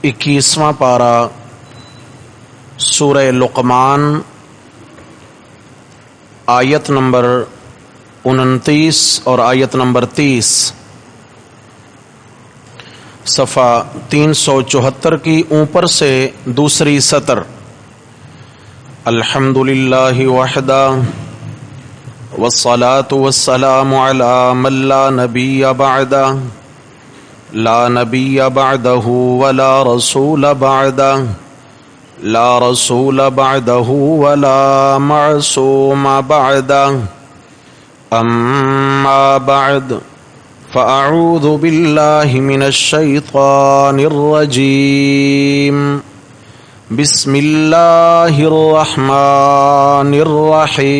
21واں پارہ سورہ لقمان آیت نمبر 29 اور آیت نمبر 30، صفحہ 374 کی اوپر سے دوسری سطر۔ الحمدللہ وحدہ والصلاة والسلام علی من لا نبی بعدہ لا نبی بعدہ ولا رسول بعدہ لا رسول بعدہ ولا معصوم بعدہ اما بعد فاعوذ باللہ من الشیطان الرجیم بسم اللہ الرحمن الرحیم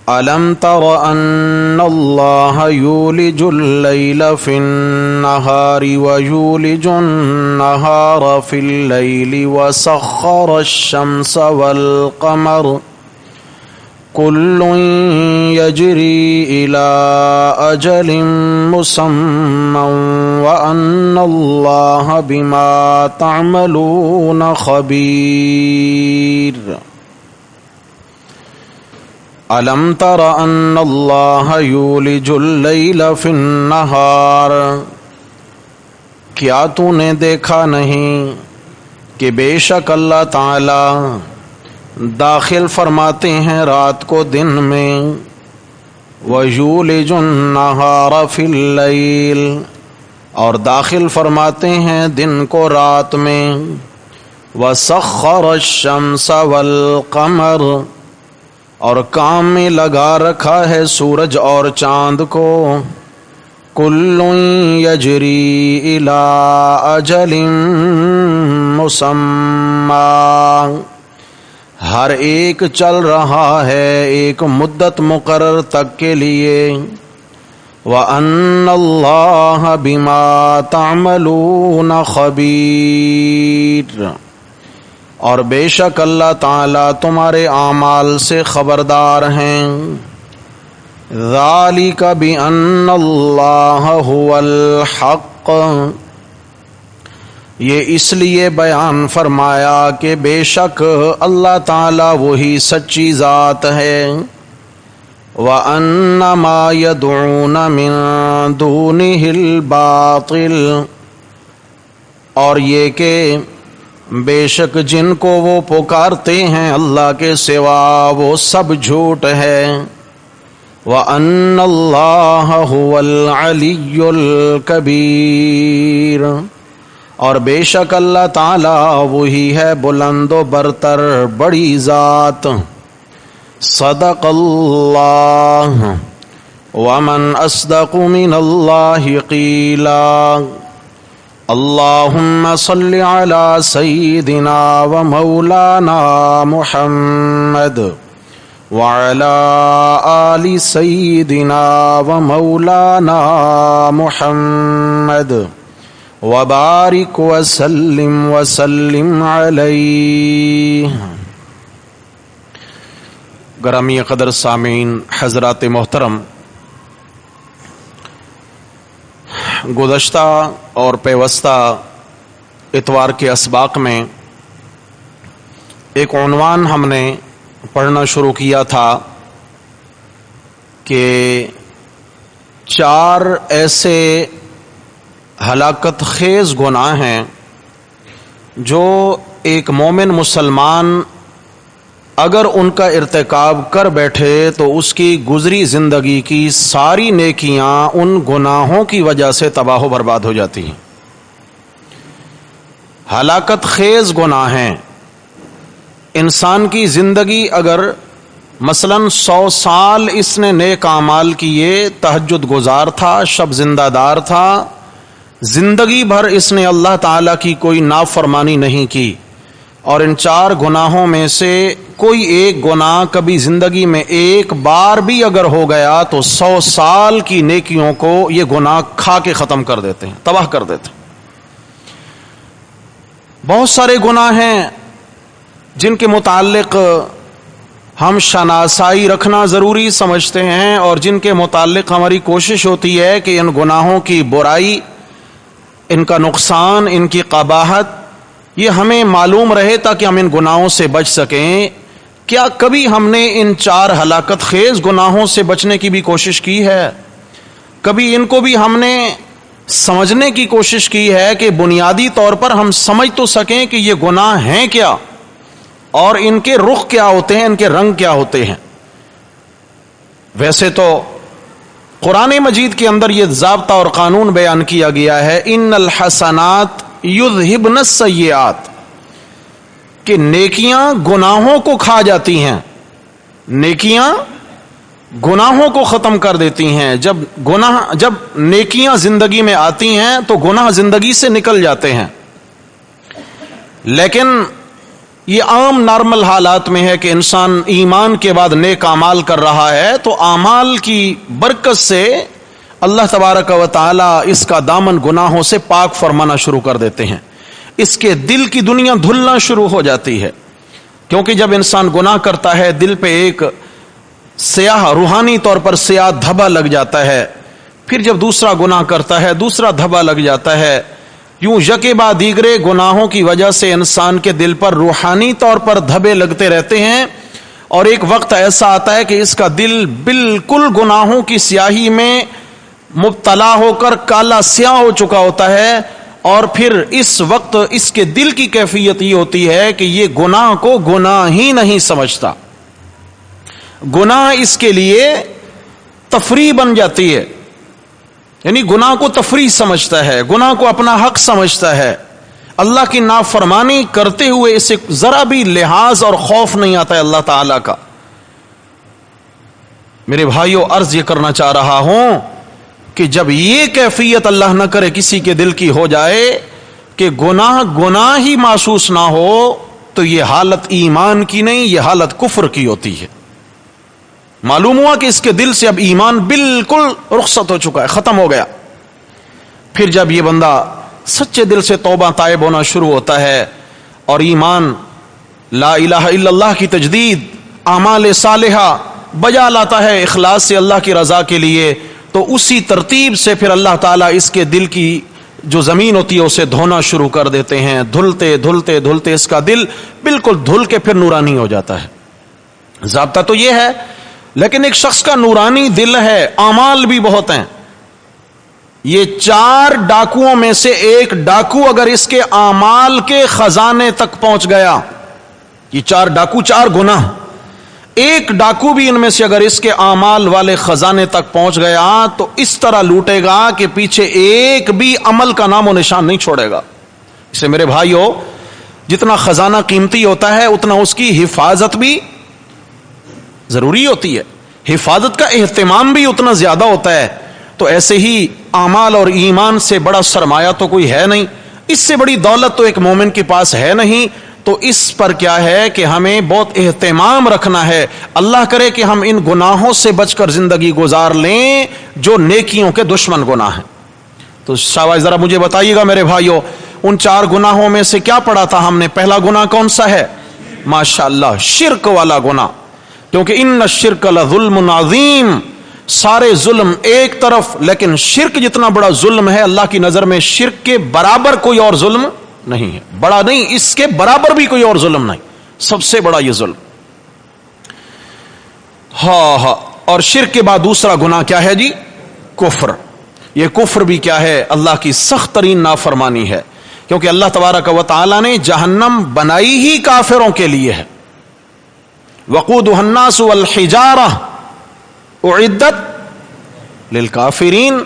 أَلَمْ تَرَ أَنَّ اللَّهَ يُولِجُ اللَّيْلَ فِي النَّهَارِ وَيُولِجُ النَّهَارَ فِي اللَّيْلِ وَسَخَّرَ الشَّمْسَ وَالْقَمَرَ كُلٌّ يَجْرِي إِلَى أَجَلٍ مُّسَمًّى وَأَنَّ اللَّهَ بِمَا تَعْمَلُونَ خَبِيرٌ۔ أَلَمْ تَرَ أَنَّ اللَّهَ يُولِجُ اللَّيْلَ فِي النَّهَارِ، کیا تو نے دیکھا نہیں کہ بے شک اللہ تعالی داخل فرماتے ہیں رات کو دن میں، وَيُولِجُ النَّهَارَ فِي اللَّيْلِ، اور داخل فرماتے ہیں دن کو رات میں، وَسَخَّرَ الشَّمْسَ وَالْقَمَرَ، اور کام میں لگا رکھا ہے سورج اور چاند کو، کل یجری الی اجل مسمی، ہر ایک چل رہا ہے ایک مدت مقرر تک کے لیے، وَأَنَّ اللَّهَ بِمَا تَعْمَلُونَ خَبِيرٌ، اور بے شک اللہ تعالیٰ تمہارے اعمال سے خبردار ہیں۔ ذَلِكَ بِأَنَّ اللَّهَ هُوَ الْحَقُّ، یہ اس لیے بیان فرمایا کہ بے شک اللہ تعالیٰ وہی سچی ذات ہے، وَأَنَّ مَا يَدْعُونَ مِن دُونِهِ الْبَاطِلُ، اور یہ کہ بے شک جن کو وہ پکارتے ہیں اللہ کے سوا وہ سب جھوٹ ہے، وَأَنَّ اللَّهَ هُوَ الْعَلِيُّ الْكَبِيرُ، اور بے شک اللہ تعالی وہی ہے بلند و برتر بڑی ذات۔ صدق اللہ، ومن اصدق من اللہ قیلا۔ اللہم صل علی سیدنا و مولانا محمد وعلی آل سیدنا و مولانا محمد وبارک وسلم علیہ۔ گرامی قدر سامعین حضرات محترم، گزشتہ اور پیوستہ اتوار کے اسباق میں ایک عنوان ہم نے پڑھنا شروع کیا تھا کہ 4 ایسے ہلاکت خیز گناہ ہیں جو ایک مومن مسلمان اگر ان کا ارتکاب کر بیٹھے تو اس کی گزری زندگی کی ساری نیکیاں ان گناہوں کی وجہ سے تباہ و برباد ہو جاتی ہیں۔ ہلاکت خیز گناہ ہیں۔ انسان کی زندگی اگر مثلاً 100 سال اس نے نیک اعمال کیے، تہجد گزار تھا، شب زندہ دار تھا، زندگی بھر اس نے اللہ تعالیٰ کی کوئی نافرمانی نہیں کی، اور ان 4 گناہوں میں سے کوئی ایک گناہ کبھی زندگی میں ایک بار بھی اگر ہو گیا تو 100 سال کی نیکیوں کو یہ گناہ کھا کے ختم کر دیتے ہیں، تباہ کر دیتے ہیں۔ بہت سارے گناہ ہیں جن کے متعلق ہم شناسائی رکھنا ضروری سمجھتے ہیں، اور جن کے متعلق ہماری کوشش ہوتی ہے کہ ان گناہوں کی برائی ان کا نقصان، ان کی قباحت یہ ہمیں معلوم رہے تاکہ ہم ان گناہوں سے بچ سکیں. کیا کبھی ہم نے ان 4 ہلاکت خیز گناہوں سے بچنے کی بھی کوشش کی ہے؟ کبھی ان کو بھی ہم نے سمجھنے کی کوشش کی ہے کہ بنیادی طور پر ہم سمجھ تو سکیں کہ یہ گناہ ہیں کیا اور ان کے رخ کیا ہوتے ہیں، ان کے رنگ کیا ہوتے ہیں؟ ویسے تو قرآن مجید کے اندر یہ ضابطہ اور قانون بیان کیا گیا ہے، ان الحسنات یذہبن السیئات، کہ نیکیاں گناہوں کو کھا جاتی ہیں، نیکیاں گناہوں کو ختم کر دیتی ہیں. جب نیکیاں زندگی میں آتی ہیں تو گناہ زندگی سے نکل جاتے ہیں. لیکن یہ عام نارمل حالات میں ہے کہ انسان ایمان کے بعد نیک اعمال کر رہا ہے تو اعمال کی برکت سے اللہ تبارک و تعالی اس کا دامن گناہوں سے پاک فرمانا شروع کر دیتے ہیں. اس کے دل کی دنیا دھلنا شروع ہو جاتی ہے، کیونکہ جب انسان گناہ کرتا ہے دل پہ ایک سیاہ، روحانی طور پر سیاہ دھبا لگ جاتا ہے. پھر جب دوسرا گناہ کرتا ہے دوسرا دھبا لگ جاتا ہے. یوں یکے بعد دیگرے گناہوں کی وجہ سے انسان کے دل پر روحانی طور پر دھبے لگتے رہتے ہیں، اور ایک وقت ایسا آتا ہے کہ اس کا دل بالکل گناہوں کی سیاہی میں مبتلا ہو کر کالا سیاہ ہو چکا ہوتا ہے. اور پھر اس وقت اس کے دل کی کیفیت یہ ہوتی ہے کہ یہ گناہ کو گناہ ہی نہیں سمجھتا، گناہ اس کے لیے تفریح بن جاتی ہے، یعنی گناہ کو تفریح سمجھتا ہے، گناہ کو اپنا حق سمجھتا ہے. اللہ کی نافرمانی کرتے ہوئے اسے ذرا بھی لحاظ اور خوف نہیں آتا ہے اللہ تعالی کا. میرے بھائیوں، عرض یہ کرنا چاہ رہا ہوں کہ جب یہ کیفیت اللہ نہ کرے کسی کے دل کی ہو جائے کہ گناہ ہی محسوس نہ ہو، تو یہ حالت ایمان کی نہیں، یہ حالت کفر کی ہوتی ہے. معلوم ہوا کہ اس کے دل سے اب ایمان بالکل رخصت ہو چکا ہے، ختم ہو گیا. پھر جب یہ بندہ سچے دل سے توبہ طائب ہونا شروع ہوتا ہے اور ایمان، لا الہ الا اللہ کی تجدید، اعمال صالحہ بجا لاتا ہے اخلاص سے اللہ کی رضا کے لیے، تو اسی ترتیب سے پھر اللہ تعالیٰ اس کے دل کی جو زمین ہوتی ہے اسے دھونا شروع کر دیتے ہیں. دھلتے دھلتے دھلتے اس کا دل بالکل دھل کے پھر نورانی ہو جاتا ہے. ضابطہ تو یہ ہے. لیکن ایک شخص کا نورانی دل ہے، اعمال بھی بہت ہیں. یہ 4 ڈاکوؤں میں سے ایک ڈاکو اگر اس کے اعمال کے خزانے تک پہنچ گیا، یہ 4 ڈاکو 4 گناہ، ایک ڈاکو بھی ان میں سے اگر اس کے اعمال والے خزانے تک پہنچ گیا تو اس طرح لوٹے گا کہ پیچھے ایک بھی عمل کا نام و نشان نہیں چھوڑے گا. اسے میرے بھائیوں، جتنا خزانہ قیمتی ہوتا ہے اتنا اس کی حفاظت بھی ضروری ہوتی ہے، حفاظت کا اہتمام بھی اتنا زیادہ ہوتا ہے. تو ایسے ہی اعمال اور ایمان سے بڑا سرمایہ تو کوئی ہے نہیں، اس سے بڑی دولت تو ایک مومن کے پاس ہے نہیں. تو اس پر کیا ہے کہ ہمیں بہت اہتمام رکھنا ہے. اللہ کرے کہ ہم ان گناہوں سے بچ کر زندگی گزار لیں جو نیکیوں کے دشمن گناہ ہیں. تو شاہباز ذرا مجھے بتائیے گا میرے بھائیوں، ان 4 گناہوں میں سے کیا پڑھا تھا ہم نے؟ پہلا گناہ کون سا ہے؟ ماشاءاللہ، شرک والا گناہ. کیونکہ ان الشرک لظلم عظیم، سارے ظلم ایک طرف، لیکن شرک جتنا بڑا ظلم ہے اللہ کی نظر میں شرک کے برابر کوئی اور ظلم نہیں ہے. بڑا نہیں، اس کے برابر بھی کوئی اور ظلم نہیں، سب سے بڑا یہ ظلم. ہاں. اور شرک کے بعد دوسرا گناہ کیا ہے جی؟ کفر. یہ کفر بھی کیا ہے؟ اللہ کی سخت ترین نافرمانی ہے. کیونکہ اللہ تبارک و تعالی نے جہنم بنائی ہی کافروں کے لیے ہے. وقودها الناس والحجارہ اعدت للکافرین.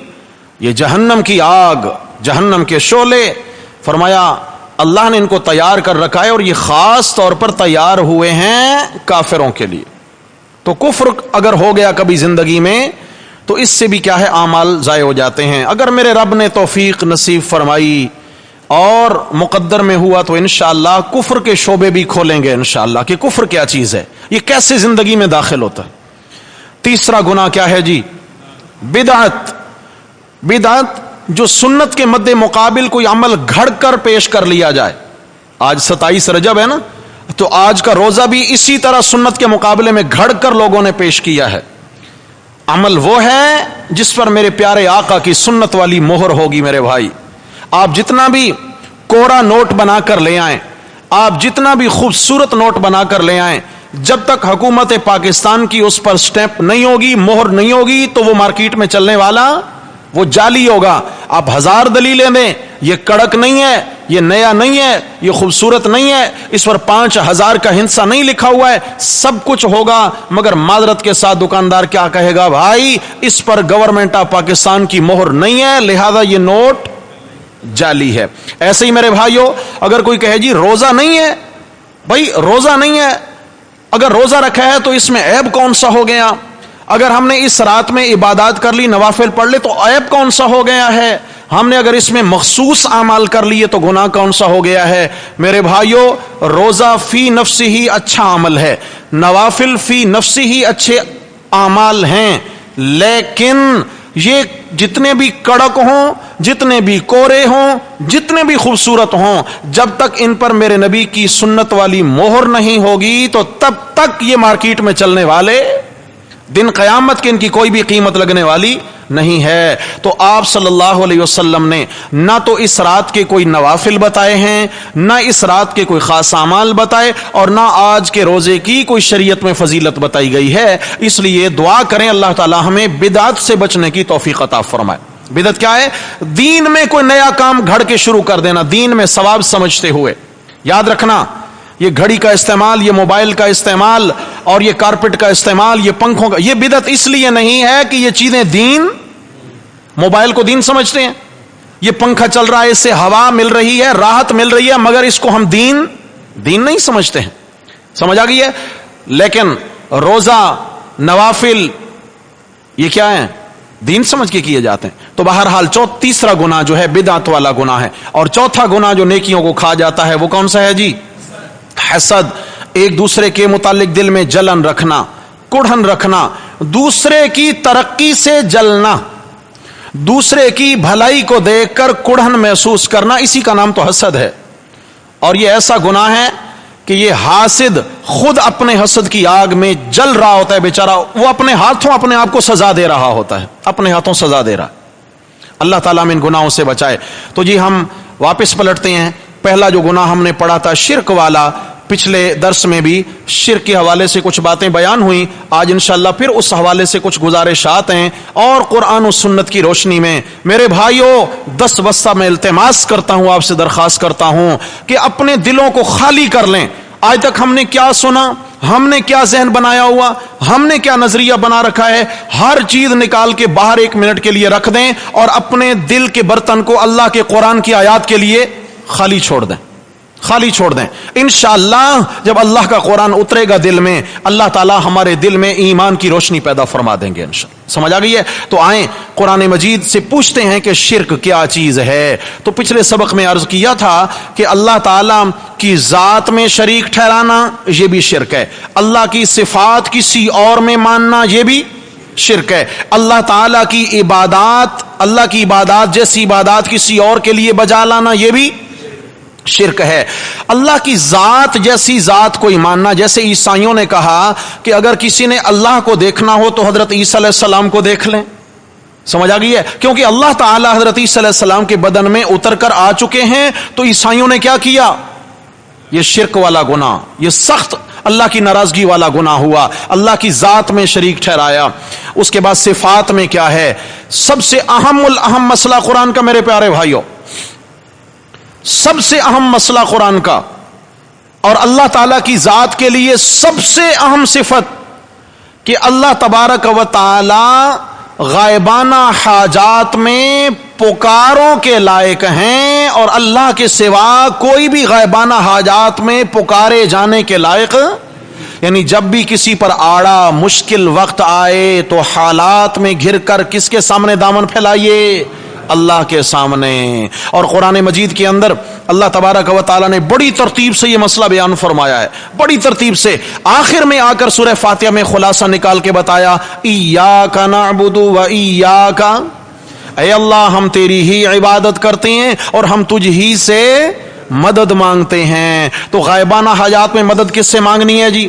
یہ جہنم کی آگ، جہنم کے شعلے، فرمایا اللہ نے ان کو تیار کر رکھا ہے اور یہ خاص طور پر تیار ہوئے ہیں کافروں کے لیے. تو کفر اگر ہو گیا کبھی زندگی میں تو اس سے بھی کیا ہے؟ اعمال ضائع ہو جاتے ہیں. اگر میرے رب نے توفیق نصیب فرمائی اور مقدر میں ہوا تو انشاءاللہ کفر کے شعبے بھی کھولیں گے انشاءاللہ کہ کفر کیا چیز ہے، یہ کیسے زندگی میں داخل ہوتا ہے. تیسرا گناہ کیا ہے جی؟ بدعت. بدعت جو سنت کے مد مقابل کوئی عمل گھڑ کر پیش کر لیا جائے. آج 27 رجب ہے نا، تو آج کا روزہ بھی اسی طرح سنت کے مقابلے میں گھڑ کر لوگوں نے پیش کیا ہے. عمل وہ ہے جس پر میرے پیارے آقا کی سنت والی مہر ہوگی میرے بھائی. آپ جتنا بھی کوڑا نوٹ بنا کر لے آئیں, آپ جتنا بھی خوبصورت نوٹ بنا کر لے آئیں, جب تک حکومت پاکستان کی اس پر سٹیمپ نہیں ہوگی, مہر نہیں ہوگی, تو وہ مارکیٹ میں چلنے والا وہ جعلی ہوگا. آپ 1000 دلیلیں دیں, یہ کڑک نہیں ہے, یہ نیا نہیں ہے, یہ خوبصورت نہیں ہے, اس پر 5000 کا ہندسہ نہیں لکھا ہوا ہے, سب کچھ ہوگا, مگر معذرت کے ساتھ دکاندار کیا کہے گا, بھائی اس پر گورنمنٹ آف پاکستان کی مہر نہیں ہے, لہذا یہ نوٹ جعلی ہے. ایسے ہی میرے بھائیوں, اگر کوئی کہے جی روزہ نہیں ہے, بھائی روزہ نہیں ہے, اگر روزہ رکھا ہے تو اس میں عیب کون سا ہو گیا؟ اگر ہم نے اس رات میں عبادات کر لی, نوافل پڑھ لے, تو عیب کون سا ہو گیا ہے؟ ہم نے اگر اس میں مخصوص اعمال کر لیے تو گناہ کون سا ہو گیا ہے؟ میرے بھائیوں, روزہ فی نفسی ہی اچھا عمل ہے, نوافل فی نفسی ہی اچھے اعمال ہیں, لیکن یہ جتنے بھی کڑک ہوں, جتنے بھی کورے ہوں, جتنے بھی خوبصورت ہوں, جب تک ان پر میرے نبی کی سنت والی مہر نہیں ہوگی تو تب تک یہ مارکیٹ میں چلنے والے, دن قیامت کی ان کی کوئی بھی قیمت لگنے والی نہیں ہے. تو آپ صلی اللہ علیہ وسلم نے نہ تو اس رات کے کوئی نوافل بتائے ہیں, نہ اس رات کے کوئی خاص اعمال بتائے, اور نہ آج کے روزے کی کوئی شریعت میں فضیلت بتائی گئی ہے. اس لیے دعا کریں اللہ تعالی ہمیں بدعت سے بچنے کی توفیق عطا فرمائے. بدعت کیا ہے؟ دین میں کوئی نیا کام گھڑ کے شروع کر دینا, دین میں ثواب سمجھتے ہوئے. یاد رکھنا, یہ گھڑی کا استعمال, یہ موبائل کا استعمال, اور یہ کارپیٹ کا استعمال, یہ پنکھوں کا, یہ بدعت اس لیے نہیں ہے کہ یہ چیزیں دین, موبائل کو دین سمجھتے ہیں, یہ پنکھا چل رہا ہے, اس سے ہوا مل رہی ہے, راحت مل رہی ہے, مگر اس کو ہم دین نہیں سمجھتے ہیں. سمجھ آ گئی ہے؟ لیکن روزہ, نوافل, یہ کیا ہے؟ دین سمجھ کے کیے جاتے ہیں. تو بہرحال تیسرا گناہ جو ہے بدعت والا گناہ ہے. اور چوتھا گناہ جو نیکیوں کو کھا جاتا ہے وہ کون سا ہے جی؟ حسد, ایک دوسرے کے متعلق دل میں جلن رکھنا, کڑھن رکھنا, دوسرے کی ترقی سے جلنا, دوسرے کی بھلائی کو دیکھ کر کڑھن محسوس کرنا, اسی کا نام تو حسد ہے. اور یہ ایسا گناہ ہے کہ یہ حاسد خود اپنے حسد کی آگ میں جل رہا ہوتا ہے بیچارہ, وہ اپنے ہاتھوں اپنے آپ کو سزا دے رہا ہوتا ہے, اپنے ہاتھوں سزا دے رہا. اللہ تعالیٰ ہمیں ان گناہوں سے بچائے. تو جی ہم واپس پلٹتے ہیں. پہلا جو گناہ ہم نے پڑھا تھا شرک والا, پچھلے درس میں بھی شرک کے حوالے سے کچھ باتیں بیان ہوئیں. آج انشاءاللہ پھر اس حوالے سے کچھ گزارشات ہیں, اور قرآن و سنت کی روشنی میں میرے بھائیوں دست بستہ میں التماس کرتا ہوں, آپ سے درخواست کرتا ہوں کہ اپنے دلوں کو خالی کر لیں. آج تک ہم نے کیا سنا, ہم نے کیا ذہن بنایا ہوا, ہم نے کیا نظریہ بنا رکھا ہے, ہر چیز نکال کے باہر 1 منٹ کے لیے رکھ دیں, اور اپنے دل کے برتن کو اللہ کے قرآن کی آیات کے لیے خالی چھوڑ دیں, خالی چھوڑ دیں. انشاءاللہ جب اللہ کا قرآن اترے گا دل میں, اللہ تعالیٰ ہمارے دل میں ایمان کی روشنی پیدا فرما دیں گے انشاءاللہ. سمجھ آ گئی ہے؟ تو آئیں قرآن مجید سے پوچھتے ہیں کہ شرک کیا چیز ہے. تو پچھلے سبق میں عرض کیا تھا کہ اللہ تعالیٰ کی ذات میں شریک ٹھہرانا یہ بھی شرک ہے, اللہ کی صفات کسی اور میں ماننا یہ بھی شرک ہے, اللہ تعالیٰ کی عبادات, اللہ کی عبادات جیسی عبادات کسی اور کے لیے بجا لانا یہ بھی شرک ہے. اللہ کی ذات جیسی ذات کو ماننا, جیسے عیسائیوں نے کہا کہ اگر کسی نے اللہ کو دیکھنا ہو تو حضرت عیسیٰ علیہ السلام کو دیکھ لیں. سمجھ آ گئی ہے؟ کیونکہ اللہ تعالی حضرت عیسیٰ علیہ السلام کے بدن میں اتر کر آ چکے ہیں. تو عیسائیوں نے کیا کیا؟ یہ شرک والا گناہ, یہ سخت اللہ کی ناراضگی والا گناہ ہوا, اللہ کی ذات میں شریک ٹھہرایا. اس کے بعد صفات میں کیا ہے؟ سب سے اہم مسئلہ قرآن کا میرے پیارے بھائیوں, سب سے اہم مسئلہ قرآن کا, اور اللہ تعالیٰ کی ذات کے لیے سب سے اہم صفت کہ اللہ تبارک و تعالی غائبانہ حاجات میں پکاروں کے لائق ہیں, اور اللہ کے سوا کوئی بھی غائبانہ حاجات میں پکارے جانے کے لائق, یعنی جب بھی کسی پر آڑا مشکل وقت آئے تو حالات میں گھر کر کس کے سامنے دامن پھیلائیے؟ اللہ کے سامنے. اور قرآن مجید کے اندر اللہ تبارک و تعالیٰ نے بڑی ترتیب سے یہ مسئلہ بیان فرمایا ہے, بڑی ترتیب سے. آخر میں آ کر سورہ فاتحہ میں خلاصہ نکال کے بتایا, ایاک نعبد و ایاک, اے اللہ ہم تیری ہی عبادت کرتے ہیں اور ہم تجھ ہی سے مدد مانگتے ہیں. تو غائبانہ حاجات میں مدد کس سے مانگنی ہے جی؟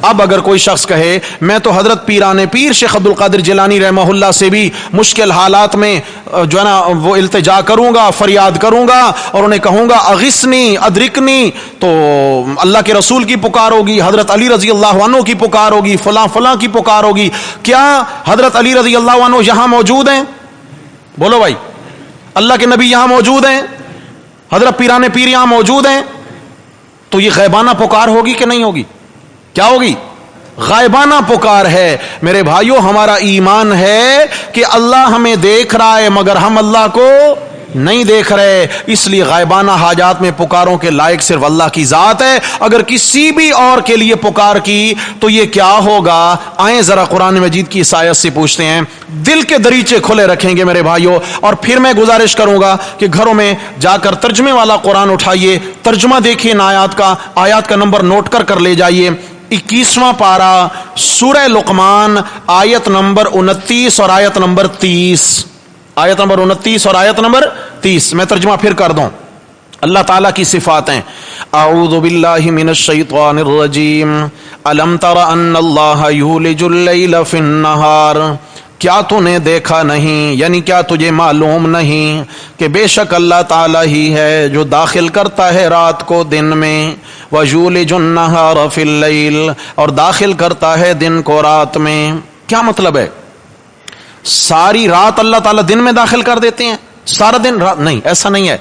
اب اگر کوئی شخص کہے میں تو حضرت پیران پیر شیخ عبد القادر جیلانی رحمہ اللہ سے بھی مشکل حالات میں جو ہے نا وہ التجا کروں گا، فریاد کروں گا اور انہیں کہوں گا اغثنی ادرکنی، تو اللہ کے رسول کی پکار ہوگی، حضرت علی رضی اللہ عنہ کی پکار ہوگی، فلاں فلاں کی پکار ہوگی. کیا حضرت علی رضی اللہ عنہ یہاں موجود ہیں؟ بولو بھائی، اللہ کے نبی یہاں موجود ہیں، حضرت پیران پیر یہاں موجود ہیں، تو یہ غیبانہ پکار ہوگی کہ نہیں ہوگی؟ کیا ہوگی؟ غائبانہ پکار ہے. میرے بھائیو، ہمارا ایمان ہے کہ اللہ ہمیں دیکھ رہا ہے مگر ہم اللہ کو نہیں دیکھ رہے، اس لیے غائبانہ حاجات میں پکاروں کے لائق صرف اللہ کی ذات ہے. اگر کسی بھی اور کے لیے پکار کی تو یہ کیا ہوگا؟ آئیں ذرا قرآن مجید کی اس آیت سے پوچھتے ہیں. دل کے دریچے کھلے رکھیں گے میرے بھائیوں، اور پھر میں گزارش کروں گا کہ گھروں میں جا کر ترجمے والا قرآن اٹھائیے، ترجمہ دیکھیے ان آیات کا نمبر نوٹ کر لے جائیے. 21واں پارہ سورہ لقمان آیت نمبر 29 اور آیت نمبر 30. آیت نمبر 29 اور آیت نمبر 30 میں ترجمہ پھر کر دوں. اللہ تعالیٰ کی صفات ہیں. اعوذ باللہ من الشیطان الرجیم. الم تر ان اللہ یولج اللیل فی النہار. کیا تو نے دیکھا نہیں، یعنی کیا تجھے معلوم نہیں کہ بے شک اللہ تعالیٰ ہی ہے جو داخل کرتا ہے رات کو دن میں، وَيُولِجُ النَّهَارَ فِي اللَّيْلِ، اور داخل کرتا ہے دن کو رات میں. کیا مطلب ہے؟ ساری رات اللہ تعالیٰ دن میں داخل کر دیتے ہیں؟ سارا دن رات نہیں، ایسا نہیں ہے.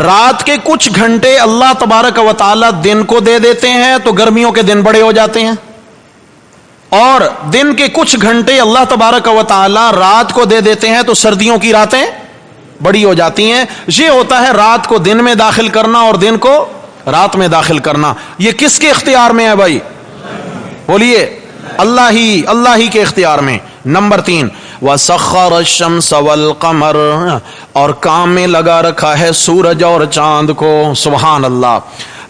رات کے کچھ گھنٹے اللہ تبارک و تعالیٰ دن کو دے دیتے ہیں تو گرمیوں کے دن بڑے ہو جاتے ہیں، اور دن کے کچھ گھنٹے اللہ تبارک و تعالیٰ رات کو دے دیتے ہیں تو سردیوں کی راتیں بڑی ہو جاتی ہیں. یہ ہوتا ہے رات کو دن میں داخل کرنا اور دن کو رات میں داخل کرنا. یہ کس کے اختیار میں ہے بھائی؟ بولیے. اللہ ہی کے اختیار میں. نمبر 3 وَسَخَّرَ الشَّمْسَ وَالْقَمَرَ، اور کام میں لگا رکھا ہے سورج اور چاند کو. سبحان اللہ.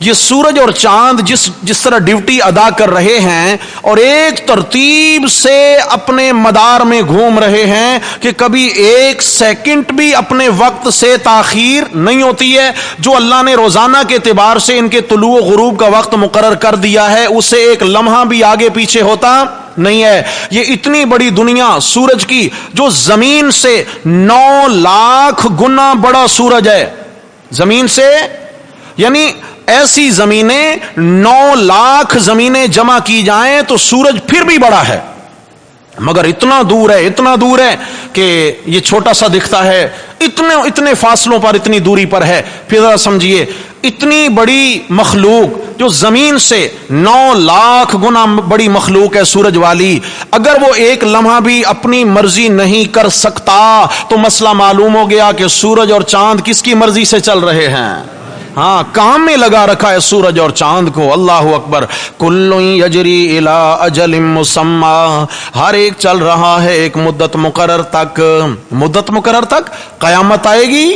یہ سورج اور چاند جس طرح ڈیوٹی ادا کر رہے ہیں اور ایک ترتیب سے اپنے مدار میں گھوم رہے ہیں کہ کبھی ایک سیکنڈ بھی اپنے وقت سے تاخیر نہیں ہوتی ہے. جو اللہ نے روزانہ کے اعتبار سے ان کے طلوع و غروب کا وقت مقرر کر دیا ہے اسے ایک لمحہ بھی آگے پیچھے ہوتا نہیں ہے. یہ اتنی بڑی دنیا سورج کی جو زمین سے 9 لاکھ گنا بڑا سورج ہے، زمین سے، یعنی ایسی زمینیں 9 لاکھ زمینیں جمع کی جائیں تو سورج پھر بھی بڑا ہے، مگر اتنا دور ہے کہ یہ چھوٹا سا دکھتا ہے. اتنے فاصلوں پر، اتنی دوری پر ہے. پھر ذرا سمجھیے، اتنی بڑی مخلوق جو زمین سے 9 لاکھ گنا بڑی مخلوق ہے سورج والی، اگر وہ ایک لمحہ بھی اپنی مرضی نہیں کر سکتا تو مسئلہ معلوم ہو گیا کہ سورج اور چاند کس کی مرضی سے چل رہے ہیں. ہاں، کام میں لگا رکھا ہے سورج اور چاند کو. اللہ اکبر. کل یجری الی اجل مسمی، ہر ایک چل رہا ہے ایک مدت مقرر تک. مدت مقرر تک قیامت آئے گی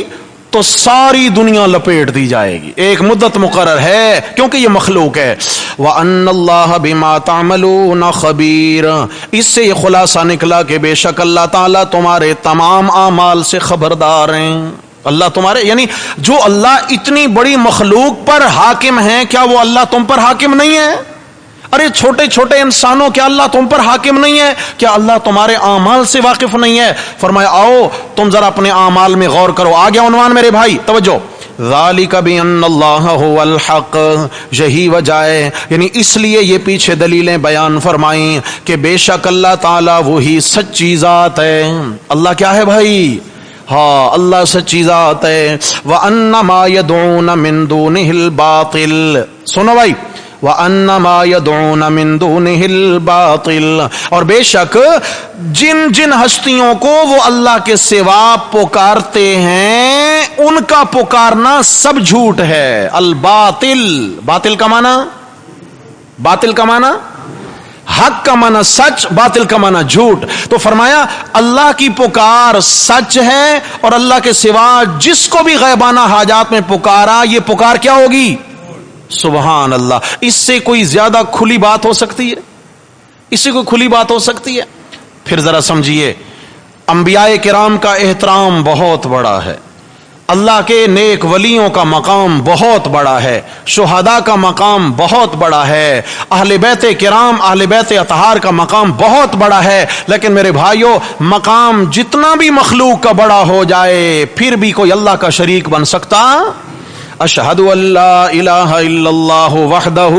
تو ساری دنیا لپیٹ دی جائے گی. ایک مدت مقرر ہے کیونکہ یہ مخلوق ہے. وَأَنَّ اللَّهَ بِمَا تَعْمَلُونَ خَبِيرٌ، اس سے یہ خلاصہ نکلا کہ بے شک اللہ تعالیٰ تمہارے تمام اعمال سے خبردار ہیں. اللہ تمہارے، یعنی جو اللہ اتنی بڑی مخلوق پر حاکم ہیں، کیا وہ اللہ تم پر حاکم نہیں ہے؟ ارے چھوٹے چھوٹے انسانوں، کیا اللہ تم پر حاکم نہیں ہے؟ کیا اللہ تمہارے اعمال سے واقف نہیں ہے؟ فرمایا آؤ تم ذرا اپنے اعمال میں غور کرو. آ گیا عنوان میرے بھائی، توجہ. ذالک بان اللہ هو الحق، یہی وجہ ہے، یعنی اس لیے یہ پیچھے دلیلیں بیان فرمائیں کہ بے شک اللہ تعالیٰ وہی سچی ذات ہے. اللہ کیا ہے بھائی؟ ہاں، اللہ سچی ذات ہے. وَأَنَّ مَا يَدْعُونَ مِن دُونِهِ الْبَاطِلِ، سنو بھائی، وَأَنَّ مَا يَدْعُونَ مِن دُونِهِ الْبَاطِلِ، اور بے شک جن ہستیوں کو وہ اللہ کے سوا پکارتے ہیں ان کا پکارنا سب جھوٹ ہے. الباطل، باطل کا معنی حق کا معنی سچ، باطل کا معنی جھوٹ. تو فرمایا اللہ کی پکار سچ ہے، اور اللہ کے سوا جس کو بھی غیبانہ حاجات میں پکارا یہ پکار کیا ہوگی؟ سبحان اللہ. اس سے کوئی زیادہ کھلی بات ہو سکتی ہے؟ اس سے کوئی کھلی بات ہو سکتی ہے؟ پھر ذرا سمجھیے، انبیاء کرام کا احترام بہت بڑا ہے. اللہ کے نیک ولیوں کا مقام بہت بڑا ہے، شہداء کا مقام بہت بڑا ہے، اہل بیت کرام اہل بیت اطہار کا مقام بہت بڑا ہے، لیکن میرے بھائیوں مقام جتنا بھی مخلوق کا بڑا ہو جائے پھر بھی کوئی اللہ کا شریک بن سکتا؟ اشہد ان لا الہ الا اللہ وحدہ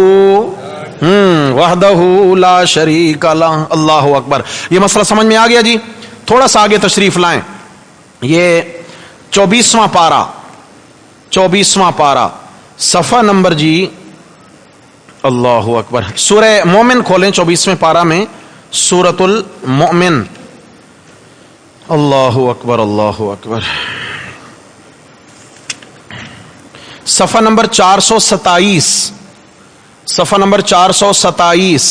لا شریک لہ، اللہ اکبر۔ یہ مسئلہ سمجھ میں آ گیا جی؟ تھوڑا سا آگے تشریف لائیں، یہ 24واں پارہ صفحہ نمبر جی، اللہ اکبر، سورہ مومن کھولیں 24ویں پارہ میں، سورۃ المؤمن، اللہ اکبر اللہ اکبر، صفحہ نمبر 427، صفحہ نمبر 427،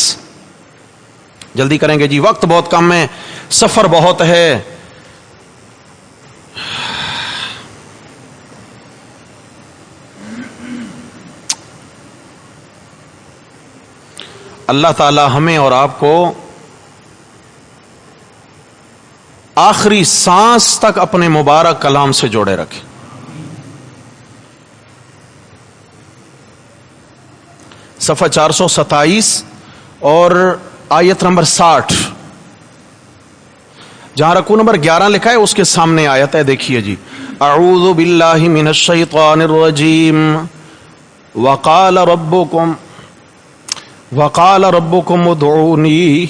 جلدی کریں گے جی، وقت بہت کم ہے، سفر بہت ہے۔ اللہ تعالی ہمیں اور آپ کو آخری سانس تک اپنے مبارک کلام سے جوڑے رکھے۔ صفحہ 427 اور آیت نمبر 60، جہاں رکوع نمبر 11 لکھا ہے اس کے سامنے آیت ہے، دیکھیے جی، اعوذ باللہ من الشیطان الرجیم، وقال ربكم ادعوني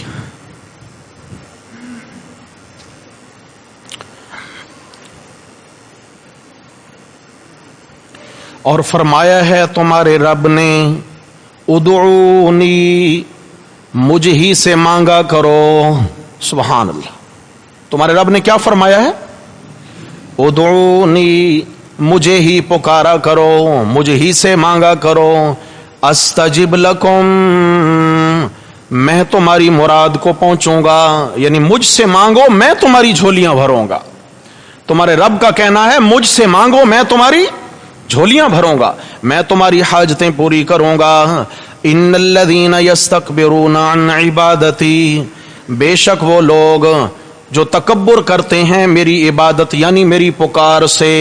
اور فرمایا ہے تمہارے رب نے ادعونی، مجھ ہی سے مانگا کرو۔ سبحان اللہ، تمہارے رب نے کیا فرمایا ہے؟ ادعونی، مجھے ہی پکارا کرو، مجھ ہی سے مانگا کرو، استجب لکم، میں تمہاری مراد کو پہنچوں گا، یعنی مجھ سے مانگو میں تمہاری جھولیاں بھروں گا۔ تمہارے رب کا کہنا ہے مجھ سے مانگو میں تمہاری جھولیاں بھروں گا، میں تمہاری حاجتیں پوری کروں گا۔ ان الذین یستکبرون عن عبادتی، بے شک وہ لوگ جو تکبر کرتے ہیں میری عبادت یعنی میری پکار سے،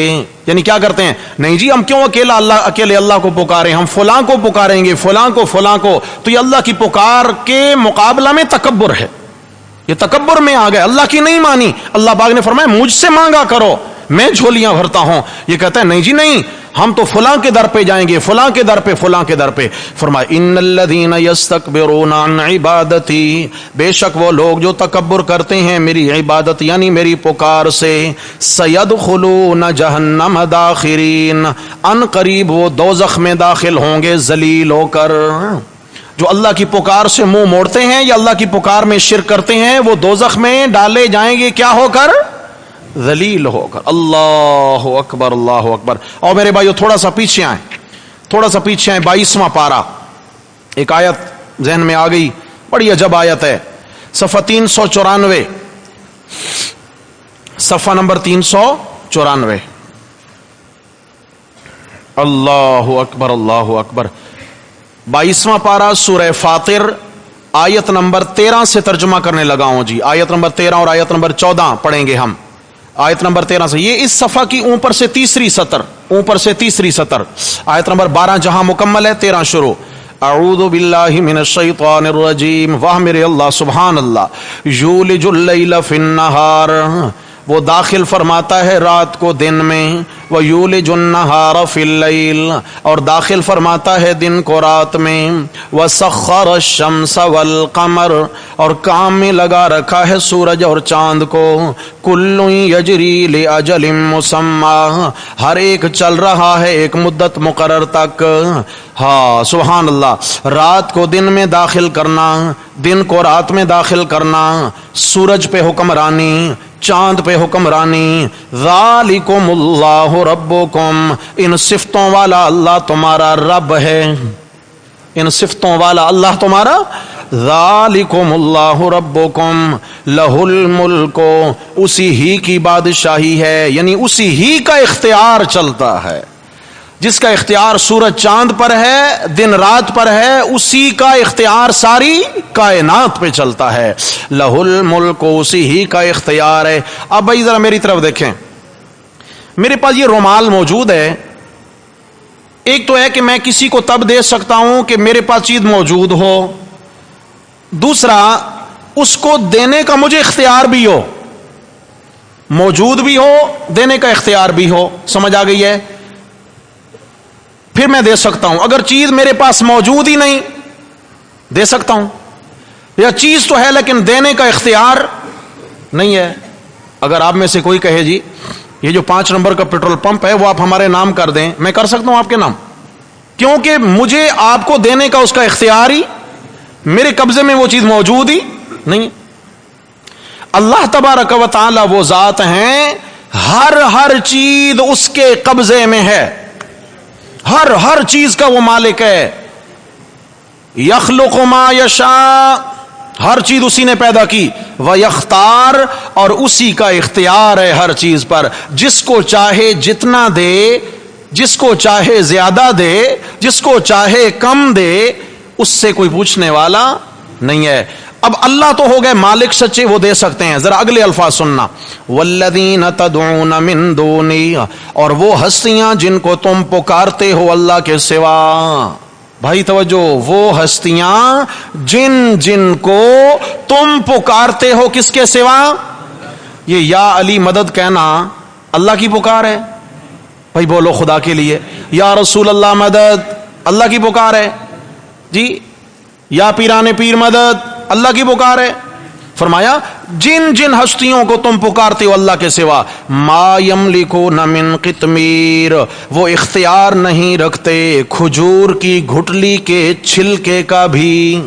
یعنی کیا کرتے ہیں؟ نہیں جی ہم کیوں اکیلے اللہ کو پکاریں، ہم فلاں کو پکاریں گے، فلاں کو، تو یہ اللہ کی پکار کے مقابلہ میں تکبر ہے، یہ تکبر میں آ گئے، اللہ کی نہیں مانی۔ اللہ پاک نے فرمایا مجھ سے مانگا کرو میں جھولیاں بھرتا ہوں، یہ کہتا ہے نہیں جی نہیں، ہم تو فلاں کے در پہ جائیں گے، فلاں کے در پہ۔ فرمایا ان الذین یستکبرون عن عبادتی، بے شک وہ لوگ جو تکبر کرتے ہیں میری عبادت یعنی میری پکار سے، سیدخلون جہنم داخرین، ان قریب وہ دوزخ میں داخل ہوں گے ذلیل ہو کر۔ جو اللہ کی پکار سے منہ موڑتے ہیں یا اللہ کی پکار میں شرک کرتے ہیں وہ دوزخ میں ڈالے جائیں گے، کیا ہو کر؟ ذلیل ہو کر۔ اللہ اکبر اللہ اکبر۔ اور میرے بھائیو تھوڑا سا پیچھے آئیں، 22واں پارہ، ایک آیت ذہن میں آ گئی، بڑی عجب آیت ہے، صفحہ 394، صفحہ نمبر 394، اللہ اکبر اللہ اکبر۔ 22واں پارہ سورہ فاطر، آیت نمبر 13 سے ترجمہ کرنے لگا ہوں جی، آیت نمبر 13 اور آیت نمبر 14 پڑھیں گے ہم، آیت نمبر 13 سے، یہ اس صفحہ کی اوپر سے تیسری سطر، آیت نمبر 12 جہاں مکمل ہے 13 شروع۔ اعوذ باللہ من الشیطان الرجیم، واہ میرے اللہ سبحان اللہ، یولج اللیل فی النہار، وہ داخل فرماتا ہے رات کو دن میں، وَيُولِجُ النَّهَارَ فِي اللَّيْلِ، اور داخل فرماتا ہے دن کو رات میں، وَسَخَّرَ الشَّمْسَ وَالْقَمَرَ، اور کام میں لگا رکھا ہے سورج اور چاند کو، كُلٌّ يَجْرِي لِأَجَلٍ مُّسَمًّى، ہر ایک چل رہا ہے ایک مدت مقرر تک۔ ہاں سبحان اللہ، رات کو دن میں داخل کرنا، دن کو رات میں داخل کرنا، سورج پہ حکمرانی، چاند پہ حکمرانی، ذالکم اللہ ربکم، ان صفتوں والا اللہ تمہارا رب ہے، ان صفتوں والا اللہ تمہارا، ذالکم اللہ ربکم لہ الملک، اسی ہی کی بادشاہی ہے، یعنی اسی ہی کا اختیار چلتا ہے، جس کا اختیار سورج چاند پر ہے، دن رات پر ہے، اسی کا اختیار ساری کائنات پہ چلتا ہے، لہ الملک، اسی ہی کا اختیار ہے۔ اب بھائی ذرا میری طرف دیکھیں، میرے پاس یہ رومال موجود ہے. ایک تو ہے کہ میں کسی کو تب دے سکتا ہوں کہ میرے پاس چیز موجود ہو، دوسرا اس کو دینے کا مجھے اختیار بھی ہو، موجود بھی ہو، دینے کا اختیار بھی ہو. سمجھ آ گئی ہے؟ پھر میں دے سکتا ہوں. اگر چیز میرے پاس موجود ہی نہیں، دے سکتا ہوں، یا چیز تو ہے لیکن دینے کا اختیار نہیں ہے. اگر آپ میں سے کوئی کہے جی یہ جو 5 نمبر کا پیٹرول پمپ ہے وہ آپ ہمارے نام کر دیں، میں کر سکتا ہوں آپ کے نام، کیونکہ مجھے آپ کو دینے کا اس کا اختیار ہی، میرے قبضے میں وہ چیز موجود ہی نہیں. اللہ تبارک و تعالی وہ ذات ہیں ہر چیز اس کے قبضے میں ہے، ہر چیز کا وہ مالک ہے. یخلق ما یشاء، ہر چیز اسی نے پیدا کی. وَيَخْتَارُ، اور اسی کا اختیار ہے ہر چیز پر. جس کو چاہے جتنا دے، جس کو چاہے زیادہ دے، جس کو چاہے کم دے، اس سے کوئی پوچھنے والا نہیں ہے. اب اللہ تو ہو گئے مالک سچے، وہ دے سکتے ہیں. ذرا اگلے الفاظ سننا. وَالَّذِينَ تَدْعُونَ مِن دُونِهِ، اور وہ ہستیاں جن کو تم پکارتے ہو اللہ کے سوا. بھائی توجہ، وہ ہستیاں جن کو تم پکارتے ہو کس کے سوا؟ یہ یا علی مدد کہنا اللہ کی پکار ہے. بھائی بولو خدا کے لیے. یا رسول اللہ مدد اللہ کی پکار ہے جی. یا پیران پیر مدد اللہ کی پکار ہے. فرمایا جن ہستیوں کو تم پکارتے ہو اللہ کے سوا. ما یملکون من قطمیر، وہ اختیار نہیں رکھتے کھجور کی گھٹلی کے چھلکے کا بھی.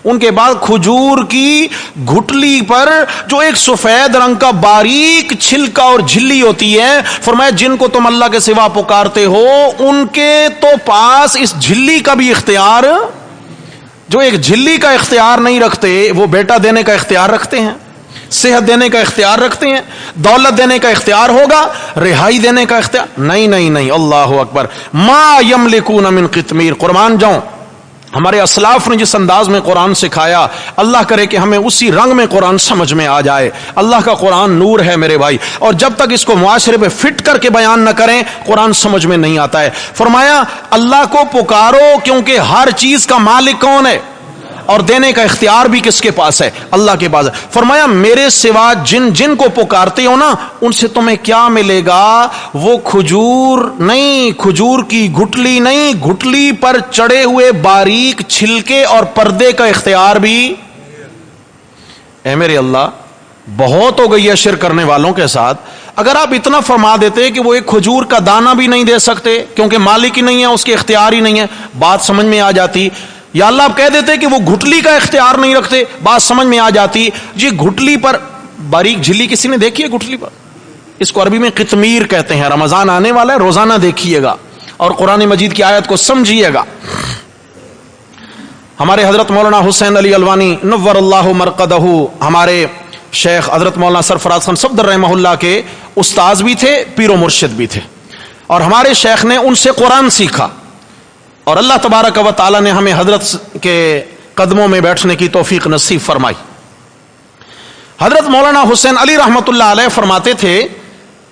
ان کے بعد کھجور کی گھٹلی پر جو ایک سفید رنگ کا باریک چھلکا اور جھلی ہوتی ہے، فرمایا جن کو تم اللہ کے سوا پکارتے ہو ان کے تو پاس اس جھلی کا بھی اختیار، جو ایک جھلی کا اختیار نہیں رکھتے وہ بیٹا دینے کا اختیار رکھتے ہیں، صحت دینے کا اختیار رکھتے ہیں، دولت دینے کا اختیار ہوگا، رہائی دینے کا اختیار نہیں. اللہ اکبر. ما یملکون من قطمیر. قربان جاؤں ہمارے اسلاف نے جس انداز میں قرآن سکھایا، اللہ کرے کہ ہمیں اسی رنگ میں قرآن سمجھ میں آ جائے. اللہ کا قرآن نور ہے میرے بھائی، اور جب تک اس کو معاشرے پہ فٹ کر کے بیان نہ کریں قرآن سمجھ میں نہیں آتا ہے. فرمایا اللہ کو پکارو کیونکہ ہر چیز کا مالک کون ہے اور دینے کا اختیار بھی کس کے پاس ہے؟ اللہ کے پاس ہے. فرمایا میرے سوا جن کو پکارتے ہو نا ان سے تمہیں کیا ملے گا؟ وہ کھجور نہیں، کھجور کی گھٹلی نہیں، گھٹلی پر چڑھے ہوئے باریک چھلکے اور پردے کا اختیار بھی. اے میرے اللہ، بہت ہو گئی ہے شرک کرنے والوں کے ساتھ. اگر آپ اتنا فرما دیتے کہ وہ ایک کھجور کا دانہ بھی نہیں دے سکتے کیونکہ مالک ہی نہیں ہے، اس کے اختیار ہی نہیں ہے، بات سمجھ میں آ جاتی. یا اللہ آپ کہہ دیتے کہ وہ گھٹلی کا اختیار نہیں رکھتے، بات سمجھ میں آ جاتی. جی گھٹلی پر باریک جھلی کسی نے دیکھی ہے؟ گھٹلی پر، اس کو عربی میں قطمیر کہتے ہیں. رمضان آنے والا ہے، روزانہ دیکھیے گا اور قرآن مجید کی آیت کو سمجھیے گا. ہمارے حضرت مولانا حسین علی الوانی نور اللہ مرقدہ، ہمارے شیخ حضرت مولانا سرفراز خان صفدر رحمہ اللہ کے استاذ بھی تھے، پیر و مرشد بھی تھے، اور ہمارے شیخ نے ان سے قرآن سیکھا. اور اللہ تبارک و تعالی نے ہمیں حضرت کے قدموں میں بیٹھنے کی توفیق نصیب فرمائی. حضرت مولانا حسین علی رحمت اللہ علیہ فرماتے تھے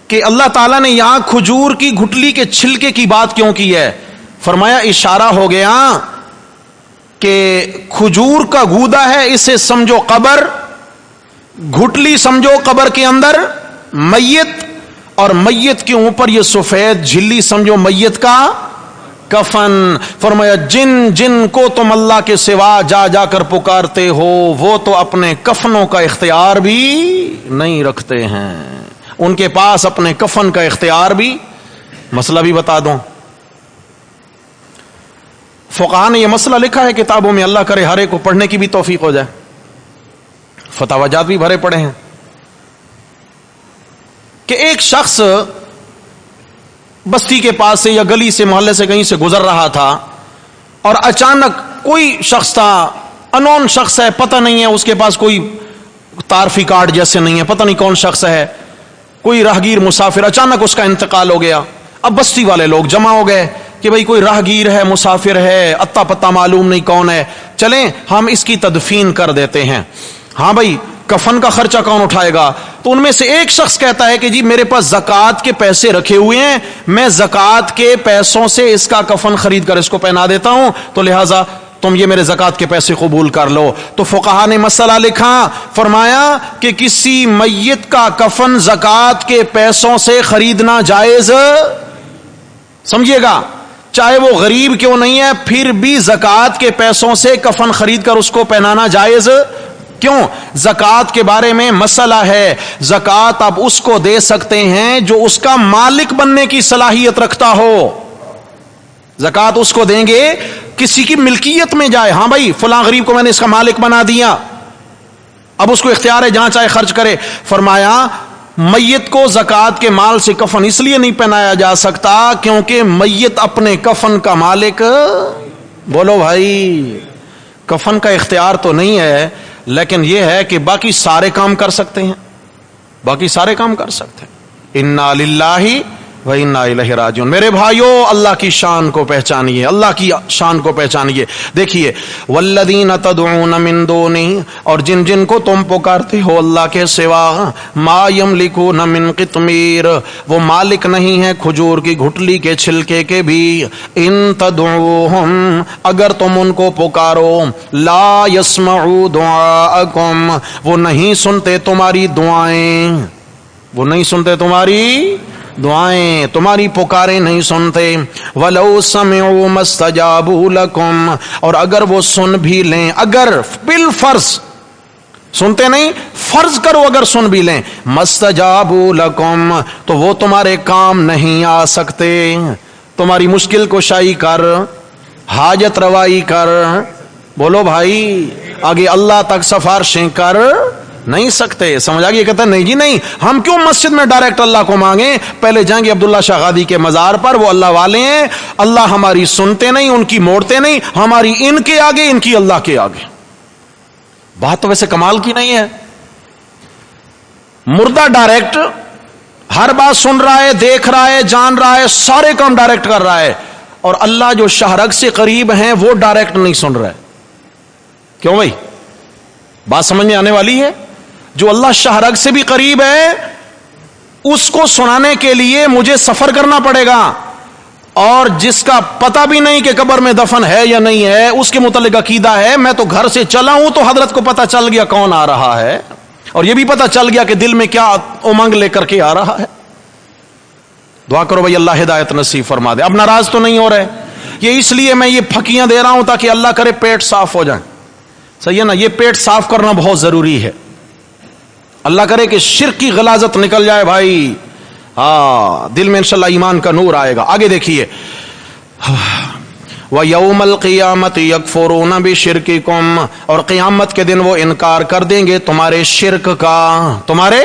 کہ اللہ تعالیٰ نے یہاں کھجور کی گھٹلی کے چھلکے کی بات کیوں کی ہے؟ فرمایا اشارہ ہو گیا کہ کھجور کا گودا ہے، اسے سمجھو قبر، گھٹلی سمجھو قبر کے اندر میت، اور میت کے اوپر یہ سفید جھلی سمجھو میت کا کفن. فرمایا جن کو تم اللہ کے سوا جا کر پکارتے ہو وہ تو اپنے کفنوں کا اختیار بھی نہیں رکھتے ہیں، ان کے پاس اپنے کفن کا اختیار بھی. مسئلہ بھی بتا دوں، فقہاء نے یہ مسئلہ لکھا ہے کتابوں میں، اللہ کرے ہر ایک کو پڑھنے کی بھی توفیق ہو جائے، فتاوی جات بھی بھرے پڑے ہیں، کہ ایک شخص بستی کے پاس سے یا گلی سے محلے سے کہیں سے گزر رہا تھا اور اچانک کوئی شخص تھا، انون شخص ہے، پتہ نہیں ہے اس کے پاس کوئی تعارفی کارڈ جیسے نہیں ہے، پتہ نہیں کون شخص ہے، کوئی راہگیر مسافر، اچانک اس کا انتقال ہو گیا. اب بستی والے لوگ جمع ہو گئے کہ بھئی کوئی راہگیر ہے، مسافر ہے، اتا پتہ معلوم نہیں کون ہے، چلیں ہم اس کی تدفین کر دیتے ہیں. ہاں بھئی کفن کا خرچہ کون اٹھائے گا؟ تو ان میں سے ایک شخص کہتا ہے کہ جی میرے پاس زکوٰۃ کے پیسے رکھے ہوئے ہیں، میں زکوٰۃ کے پیسوں سے اس کا کفن خرید کر اس کو پہنا دیتا ہوں، تو لہٰذا تم یہ میرے زکوٰۃ کے پیسے قبول کر لو۔ تو فقہا نے مسئلہ لکھا، فرمایا کہ کسی میت کا کفن زکوٰۃ کے پیسوں سے خریدنا جائز، سمجھیے گا، چاہے وہ غریب کیوں نہیں ہے، پھر بھی زکوٰۃ کے پیسوں سے کفن خرید کر اس کو پہنانا جائز۔ کیوں؟ زکوٰۃ کے بارے میں مسئلہ ہے، زکوٰۃ آپ اس کو دے سکتے ہیں جو اس کا مالک بننے کی صلاحیت رکھتا ہو۔ زکوٰۃ اس کو دیں گے کسی کی ملکیت میں جائے، ہاں بھائی فلاں غریب کو میں نے اس کا مالک بنا دیا، اب اس کو اختیار ہے جہاں چاہے خرچ کرے۔ فرمایا میت کو زکوٰۃ کے مال سے کفن اس لیے نہیں پہنایا جا سکتا کیونکہ میت اپنے کفن کا مالک، بولو بھائی، کفن کا اختیار تو نہیں ہے، لیکن یہ ہے کہ باقی سارے کام کر سکتے ہیں، باقی سارے کام کر سکتے ہیں۔ انا للہ و انا الیہ راجعون۔ میرے بھائیو، اللہ کی شان کو پہچانیے، اللہ کی شان کو پہچانیے۔ دیکھیے والذین تدعون من دونہ، اور جن جن کو تم پکارتے ہو اللہ کے سوا، ما یملکون من قطمیر، وہ مالک نہیں ہے کھجور کی گھٹلی کے چھلکے کے بھی۔ ان تدعوہم، اگر تم ان کو پکارو، لا یسمعوا دعاءکم، وہ نہیں سنتے تمہاری دعائیں، وہ نہیں سنتے تمہاری دعائیں، تمہاری پکاریں نہیں سنتے۔ وَلَوْ سَمِعُوا مَا اسْتَجَابُوا لَكُمْ، اور اگر وہ سن بھی لیں، اگر بالفرض سنتے نہیں، فرض کرو اگر سن بھی لیں، مَا اسْتَجَابُوا لَكُمْ، تو وہ تمہارے کام نہیں آ سکتے، تمہاری مشکل کشائی کر، حاجت روائی کر، بولو بھائی، آگے اللہ تک سفارشیں کر نہیں سکتے۔ سمجھ آگے؟ یہ کہتا ہے نہیں جی نہیں، ہم کیوں مسجد میں ڈائریکٹ اللہ کو مانگیں، پہلے جائیں گے عبداللہ شاہ غادی کے مزار پر، وہ اللہ والے ہیں، اللہ ہماری سنتے نہیں، ان کی موڑتے نہیں، ہماری ان کے آگے، ان کی اللہ کے آگے۔ بات تو ویسے کمال کی نہیں ہے، مردہ ڈائریکٹ ہر بات سن رہا ہے، دیکھ رہا ہے، جان رہا ہے، سارے کام ڈائریکٹ کر رہا ہے، اور اللہ جو شہرگ سے قریب ہیں وہ ڈائریکٹ نہیں سن رہا ہے۔ کیوں بھائی؟ بات سمجھ میں آنے والی ہے؟ جو اللہ شہرگ سے بھی قریب ہے اس کو سنانے کے لیے مجھے سفر کرنا پڑے گا، اور جس کا پتہ بھی نہیں کہ قبر میں دفن ہے یا نہیں ہے، اس کے متعلق عقیدہ ہے میں تو گھر سے چلا ہوں تو حضرت کو پتہ چل گیا کون آ رہا ہے، اور یہ بھی پتہ چل گیا کہ دل میں کیا امنگ لے کر کے آ رہا ہے۔ دعا کرو بھائی اللہ ہدایت نصیب فرما دے۔ اب ناراض تو نہیں ہو رہے؟ یہ اس لیے میں یہ پھکیاں دے رہا ہوں تاکہ اللہ کرے پیٹ صاف ہو جائیں، صحیح ہے نا؟ یہ پیٹ صاف کرنا بہت ضروری ہے، اللہ کرے کہ شرک کی غلاظت نکل جائے بھائی، ہاں دل میں انشاءاللہ ایمان کا نور آئے گا۔ آگے دیکھیے، وَيَوْمَ الْقِيَامَةِ يَكْفُرُونَ بِشِرْكِكُمْ، اور قیامت کے دن وہ انکار کر دیں گے تمہارے شرک کا۔ تمہارے،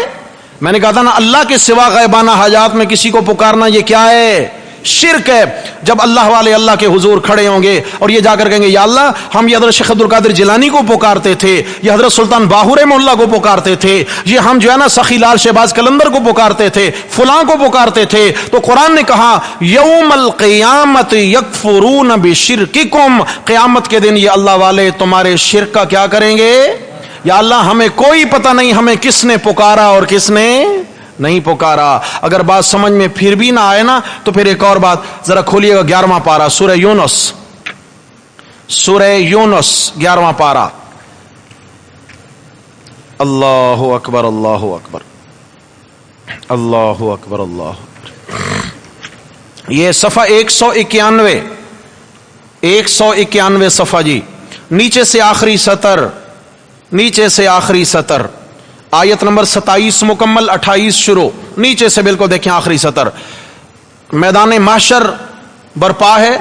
میں نے کہا تھا نا اللہ کے سوا غیبانہ حاجات میں کسی کو پکارنا یہ کیا ہے؟ شرک ہے۔ جب اللہ والے اللہ کے حضور کھڑے ہوں گے اور یہ جا کر کہیں گے یا اللہ ہم یہ حضرت شیخ عبد القادر جیلانی کو پکارتے تھے، یہ حضرت سلطان باہو رحمہ اللہ کو پکارتے تھے، یہ ہم جو ہے نا سخی لال شہباز قلندر کو پکارتے تھے، فلاں کو پکارتے تھے، تو قرآن نے کہا یوم القیامت یکفرون بشرککم، قیامت کے دن یہ اللہ والے تمہارے شرک کا کیا کریں گے؟ یا اللہ ہمیں کوئی پتہ نہیں ہمیں کس نے پکارا اور کس نے نہیں پکارا۔ اگر بات سمجھ میں پھر بھی نہ آئے نا تو پھر ایک اور بات ذرا کھولیے گا، 11واں پارہ سورہ یونس، سورہ یونس 11واں پارہ۔ اللہ اکبر، اللہ اکبر، اللہ اکبر، اللہ اکبر۔ یہ صفحہ 191، 191 صفحہ جی، نیچے سے آخری سطر، نیچے سے آخری سطر، آیت نمبر 27 مکمل 28 شروع، نیچے سے بالکل دیکھیں آخری سطر۔ میدان محشر برپا ہے،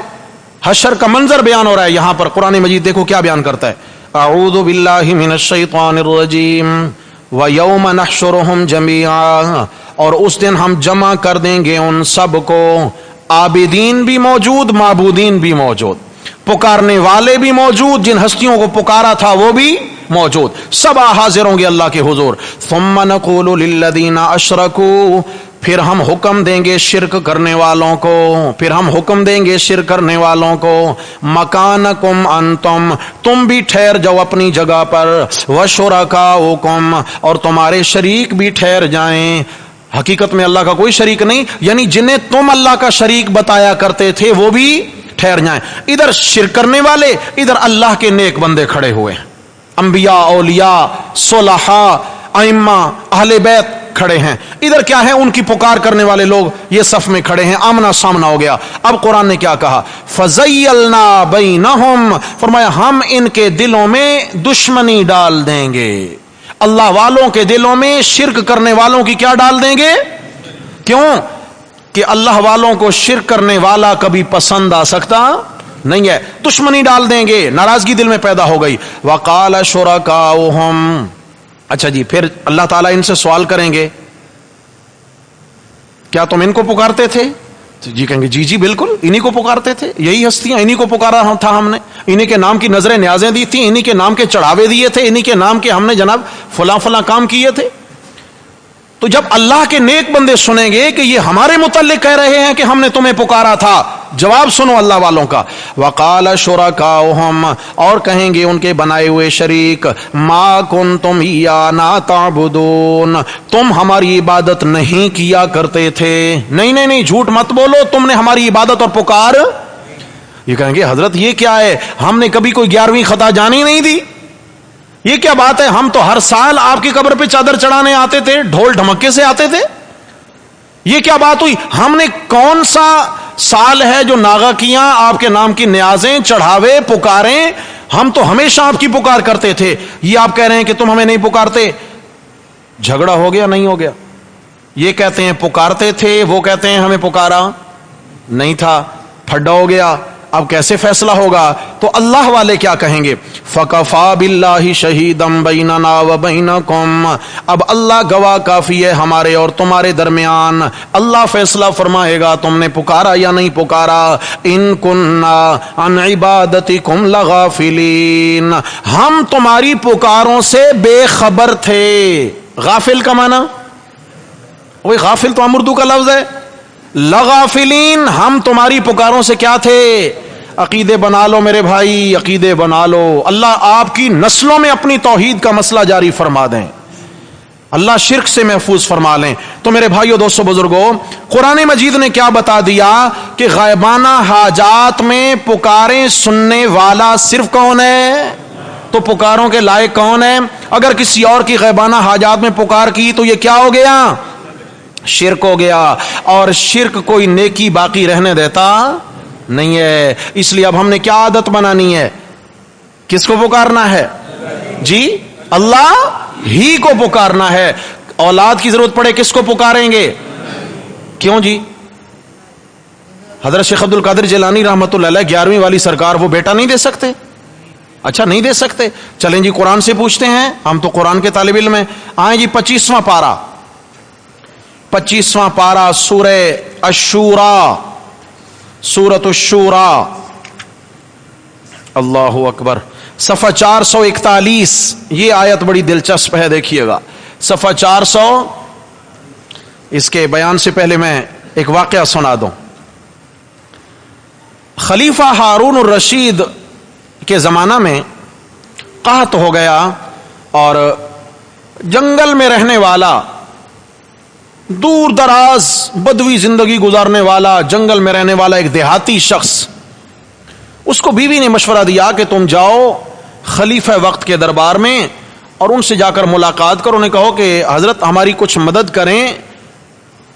حشر کا منظر بیان ہو رہا ہے یہاں پر۔ قرآن مجید دیکھو کیا بیان کرتا ہے، اعوذ باللہ من الشیطان الرجیم وَيَوْمَ نَحْشُرُهُمْ جَمِيعًا، اور اس دن ہم جمع کر دیں گے ان سب کو، عابدین بھی موجود، معبودین بھی موجود، پکارنے والے بھی موجود، جن ہستیوں کو پکارا تھا وہ بھی موجود، سب حاضر ہوں گے اللہ کے حضور۔ ثم نقول للذین اشرکوا، پھر ہم حکم دیں گے شرک کرنے والوں کو، پھر ہم حکم دیں گے شرک کرنے والوں کو، مکانکم انتم، تم بھی ٹھہر جاؤ اپنی جگہ پر، وشرکاؤکم، اور تمہارے شریک بھی ٹھہر جائیں۔ حقیقت میں اللہ کا کوئی شریک نہیں، یعنی جنہیں تم اللہ کا شریک بتایا کرتے تھے وہ بھی ٹھہر جائیں۔ ادھر شرک کرنے والے، ادھر اللہ کے نیک بندے کھڑے ہوئے ہیں، انبیاء، اولیاء، صلحاء، ائمہ، اہل بیت کھڑے ہیں۔ ادھر کیا ہے؟ ان کی پکار کرنے والے لوگ یہ صف میں کھڑے ہیں، آمنا سامنا ہو گیا۔ اب قرآن نے کیا کہا؟ فَزَيَّلْنَا بَيْنَهُمْ، فرمایا ہم ان کے دلوں میں دشمنی ڈال دیں گے۔ اللہ والوں کے دلوں میں شرک کرنے والوں کی کیا ڈال دیں گے؟ کیوں کہ اللہ والوں کو شرک کرنے والا کبھی پسند آ سکتا نہیں ہے، دشمنی ڈال دیں گے، ناراضگی دل میں پیدا ہو گئی۔ وَقَالَ شُرَكَاؤُهُمْ، اچھا جی، پھر اللہ تعالیٰ ان سے سوال کریں گے کیا تم ان کو پکارتے تھے؟ جی کہیں گے جی جی بالکل انہی کو پکارتے تھے، یہی ہستیاں، انہی کو پکارا تھا ہم نے، انہی کے نام کی نظریں نیازیں دی تھی، انہی کے نام کے چڑھاوے دیے تھے، انہی کے نام کے ہم نے جناب فلاں فلاں کام کیے تھے۔ تو جب اللہ کے نیک بندے سنیں گے کہ یہ ہمارے متعلق کہہ رہے ہیں کہ ہم نے تمہیں پکارا تھا، جواب سنو اللہ والوں کا۔ وَقَالَ شُرَكَاؤُهُمْ، اور کہیں گے ان کے بنائے ہوئے شریک، مَا كُنْتُمْ إِيَّانَا تَعْبُدُونَ، تم ہماری عبادت نہیں کیا کرتے تھے۔ نہیں جھوٹ مت بولو، تم نے ہماری عبادت اور پکار، یہ کہیں گے حضرت یہ کیا ہے، ہم نے کبھی کوئی 11ویں خطا جانی نہیں دی، یہ کیا بات ہے، ہم تو ہر سال آپ کی قبر پہ چادر چڑھانے آتے تھے، ڈھول ڈھمکے سے آتے تھے، یہ کیا بات ہوئی، ہم نے کون سا سال ہے جو ناغا کیاں آپ کے نام کی نیازیں چڑھاوے پکاریں، ہم تو ہمیشہ آپ کی پکار کرتے تھے، یہ آپ کہہ رہے ہیں کہ تم ہمیں نہیں پکارتے۔ جھگڑا ہو گیا نہیں ہو گیا؟ یہ کہتے ہیں پکارتے تھے، وہ کہتے ہیں ہمیں پکارا نہیں تھا، پھڈا ہو گیا، اب کیسے فیصلہ ہوگا؟ تو اللہ والے کیا کہیں گے؟ فَكَفَى بِاللَّهِ شَهِيدًا بَيْنَنَا وَبَيْنَكُمْ، اب اللہ گواہ کافی ہے ہمارے اور تمہارے درمیان، اللہ فیصلہ فرمائے گا تم نے پکارا یا نہیں پکارا۔ إِن كُنَّا عَنْ عِبَادَتِكُمْ لَغَافِلِينَ، ہم تمہاری پکاروں سے بے خبر تھے۔ غافل کا معنی، وہی غافل تو ہم اردو کا لفظ ہے، لغافلین، ہم تمہاری پکاروں سے کیا تھے؟ عقیدے بنا لو میرے بھائی، عقیدے بنا لو، اللہ آپ کی نسلوں میں اپنی توحید کا مسئلہ جاری فرما دیں، اللہ شرک سے محفوظ فرما لیں۔ تو میرے بھائیو، دوستو، بزرگوں، قرآن مجید نے کیا بتا دیا کہ غائبانہ حاجات میں پکاریں سننے والا صرف کون ہے؟ تو پکاروں کے لائق کون ہے؟ اگر کسی اور کی غائبانہ حاجات میں پکار کی تو یہ کیا ہو گیا؟ شرک ہو گیا، اور شرک کوئی نیکی باقی رہنے دیتا نہیں ہے۔ اس لیے اب ہم نے کیا عادت بنانی ہے؟ کس کو پکارنا ہے؟ جی اللہ ہی کو پکارنا ہے۔ اولاد کی ضرورت پڑے کس کو پکاریں گے؟ کیوں جی؟ حضرت شیخ عبد القادر جیلانی رحمۃ اللہ علیہ 11ویں والی سرکار وہ بیٹا نہیں دے سکتے؟ اچھا نہیں دے سکتے، چلیں جی قرآن سے پوچھتے ہیں، ہم تو قرآن کے طالب علم ہیں۔ آئیں جی 25واں پارہ، 25واں پارہ سورہ الشورى، سورۃ الشورى، اللہ اکبر، صفحہ 441، یہ آیت بڑی دلچسپ ہے، دیکھیے گا صفحہ 400۔ اس کے بیان سے پہلے میں ایک واقعہ سنا دوں۔ خلیفہ ہارون الرشید کے زمانہ میں قحط ہو گیا، اور جنگل میں رہنے والا، دور دراز بدوی زندگی گزارنے والا، جنگل میں رہنے والا ایک دیہاتی شخص، اس کو بیوی نے مشورہ دیا کہ تم جاؤ خلیفہ وقت کے دربار میں اور ان سے جا کر ملاقات کرو، انہیں کہو کہ حضرت ہماری کچھ مدد کریں،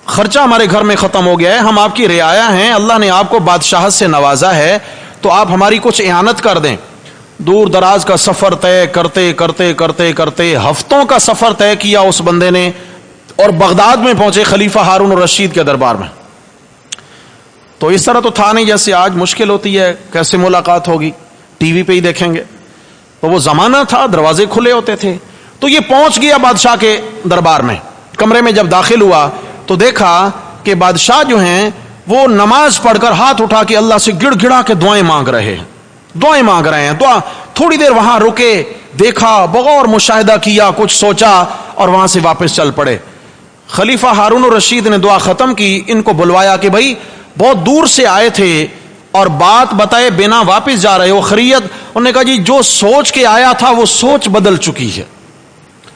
خرچہ ہمارے گھر میں ختم ہو گیا ہے، ہم آپ کی رعایا ہیں، اللہ نے آپ کو بادشاہت سے نوازا ہے، تو آپ ہماری کچھ اعانت کر دیں۔ دور دراز کا سفر طے کرتے کرتے کرتے کرتے ہفتوں کا سفر طے کیا اس بندے نے، اور بغداد میں پہنچے خلیفہ ہارون الرشید کے دربار میں۔ تو اس طرح تو تھا نہیں جیسے آج مشکل ہوتی ہے، کیسے ملاقات ہوگی، ٹی وی پہ ہی دیکھیں گے، تو وہ زمانہ تھا، دروازے کھلے ہوتے تھے۔ تو یہ پہنچ گیا بادشاہ کے دربار میں، کمرے میں جب داخل ہوا تو دیکھا کہ بادشاہ جو ہیں وہ نماز پڑھ کر ہاتھ اٹھا کے اللہ سے گڑ گڑا کے دعائیں مانگ رہے ہیں، دعا۔ تھوڑی دیر وہاں رکے، دیکھا، بغور مشاہدہ کیا، کچھ سوچا، اور وہاں سے واپس چل پڑے۔ خلیفہ ہارون الرشید نے دعا ختم کی، ان کو بلوایا کہ بھائی بہت دور سے آئے تھے اور بات بتائے بنا واپس جا رہے ہو، خیریت؟ انہوں نے کہا جی جو سوچ کے آیا تھا وہ سوچ بدل چکی ہے،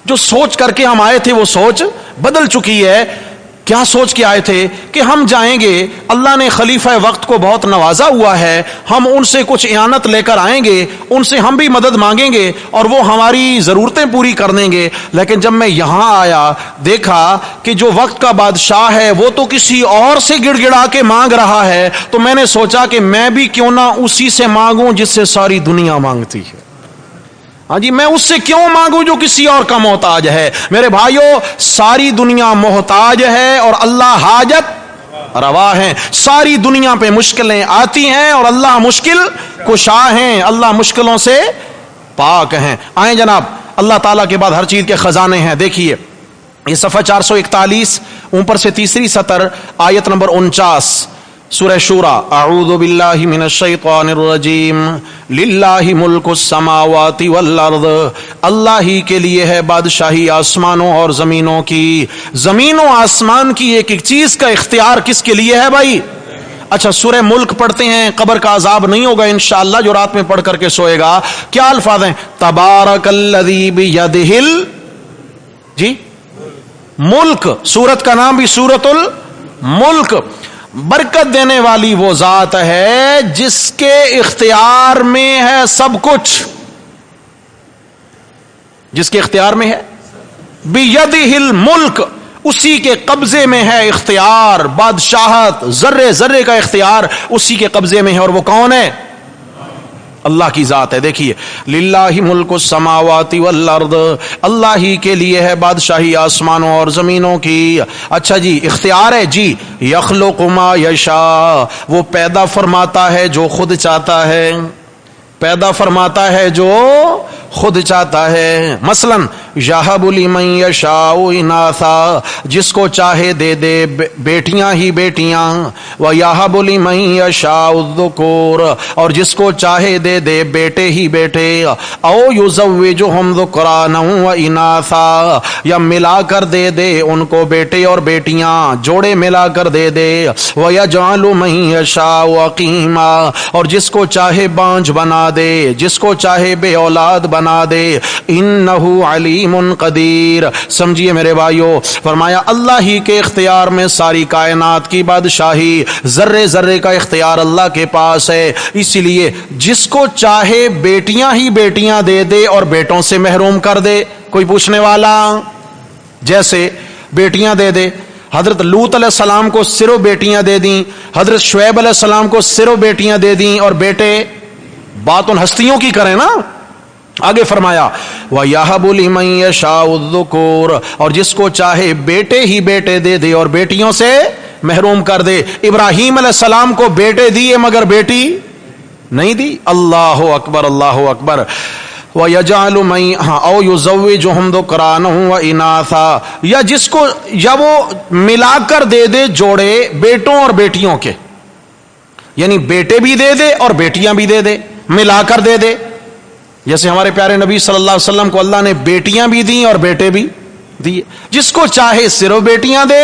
جو سوچ کر کے ہم آئے تھے وہ سوچ بدل چکی ہے۔ کیا سوچ کے آئے تھے؟ کہ ہم جائیں گے، اللہ نے خلیفہ وقت کو بہت نوازا ہوا ہے، ہم ان سے کچھ اعانت لے کر آئیں گے، ان سے ہم بھی مدد مانگیں گے اور وہ ہماری ضرورتیں پوری کر دیں گے۔ لیکن جب میں یہاں آیا دیکھا کہ جو وقت کا بادشاہ ہے وہ تو کسی اور سے گڑ گڑا کے مانگ رہا ہے، تو میں نے سوچا کہ میں بھی کیوں نہ اسی سے مانگوں جس سے ساری دنیا مانگتی ہے۔ ہاں جی، میں اس سے کیوں مانگوں جو کسی اور کا محتاج ہے؟ میرے بھائیوں، ساری دنیا محتاج ہے اور اللہ حاجت روا ہے۔ ساری دنیا پہ مشکلیں آتی ہیں اور اللہ مشکل کشا ہیں، اللہ مشکلوں سے پاک ہیں۔ آئیں جناب، اللہ تعالیٰ کے بعد ہر چیز کے خزانے ہیں۔ دیکھیے یہ صفحہ 441 اوپر سے تیسری سطر، آیت نمبر 49، سورہ شورى۔ اعوذ باللہ من الشیطان الرجیم، للہ ملک السماوات والارض، اللہ ہی کے لیے ہے بادشاہی آسمانوں اور زمینوں کی۔ زمین و آسمان کی ایک ایک چیز کا اختیار کس کے لیے ہے بھائی؟ اچھا، سورہ ملک پڑھتے ہیں، قبر کا عذاب نہیں ہوگا انشاءاللہ جو رات میں پڑھ کر کے سوئے گا۔ کیا الفاظ ہیں؟ تبارک الذی بیدہ جی ملک، سورت کا نام بھی سورت الملک۔ برکت دینے والی وہ ذات ہے جس کے اختیار میں ہے سب کچھ، جس کے اختیار میں ہے بیدہ الملک، اسی کے قبضے میں ہے اختیار، بادشاہت، ذرے ذرے کا اختیار اسی کے قبضے میں ہے۔ اور وہ کون ہے؟ اللہ کی ذات ہے۔ دیکھیے للہ ملک السماوات والارض، اللہ ہی کے لیے ہے بادشاہی آسمانوں اور زمینوں کی۔ اچھا جی، اختیار ہے جی، یخلق ما یشاء، وہ پیدا فرماتا ہے جو خود چاہتا ہے، پیدا فرماتا ہے جو خود چاہتا ہے۔ مثلا یہب لمن یشاء اناثا، جس کو چاہے دے دے بیٹیاں ہی بیٹیاں، ویہب لمن یشاء الذکور، اور جس کو چاہے دے دے بیٹے ہی بیٹے، او یزوجہم ذکرانا واناثا، یا ملا کر دے دے ان کو بیٹے اور بیٹیاں، جوڑے ملا کر دے دے، ویجعل من یشاء عقیما، اور جس کو چاہے بانجھ بنا دے، جس کو چاہے بے اولاد بنا دے۔ انہ علیم قدیر، سمجھیے میرے بھائیو، فرمایا اللہ ہی کے اختیار میں ساری کائنات کی بادشاہی، ذرے ذرے کا اختیار اللہ کے پاس ہے۔ اسی لیے جس کو چاہے بیٹیاں ہی بیٹیاں دے دے اور بیٹوں سے محروم کر دے۔ کوئی پوچھنے والا؟ جیسے بیٹیاں دے دے، حضرت لوط علیہ السلام کو صرف بیٹیاں دے دیں، حضرت شعیب علیہ السلام کو صرف بیٹیاں دے دیں اور بیٹے، بات ان ہستیوں کی کریں نا۔ آگے فرمایا وَيَهَبُ لِمَن يَشَاءُ الذُّكُورَ، اور جس کو چاہے بیٹے ہی بیٹے دے دے اور بیٹیوں سے محروم کر دے۔ ابراہیم علیہ السلام کو بیٹے دیے مگر بیٹی نہیں دی۔ اللہ اکبر، اللہ اکبر۔ وَيَجْعَلُ مَن أَوْ يُزَوِّجُهُمْ ذُكْرَانًا وَإِنَاثًا، یا جس کو، یا وہ ملا کر دے دے جوڑے بیٹوں اور بیٹیوں کے، یعنی بیٹے بھی دے دے اور بیٹیاں بھی دے دے، ملا کر دے دے۔ جیسے ہمارے پیارے نبی صلی اللہ علیہ وسلم کو اللہ نے بیٹیاں بھی دیں اور بیٹے بھی دیے۔ جس کو چاہے صرف بیٹیاں دے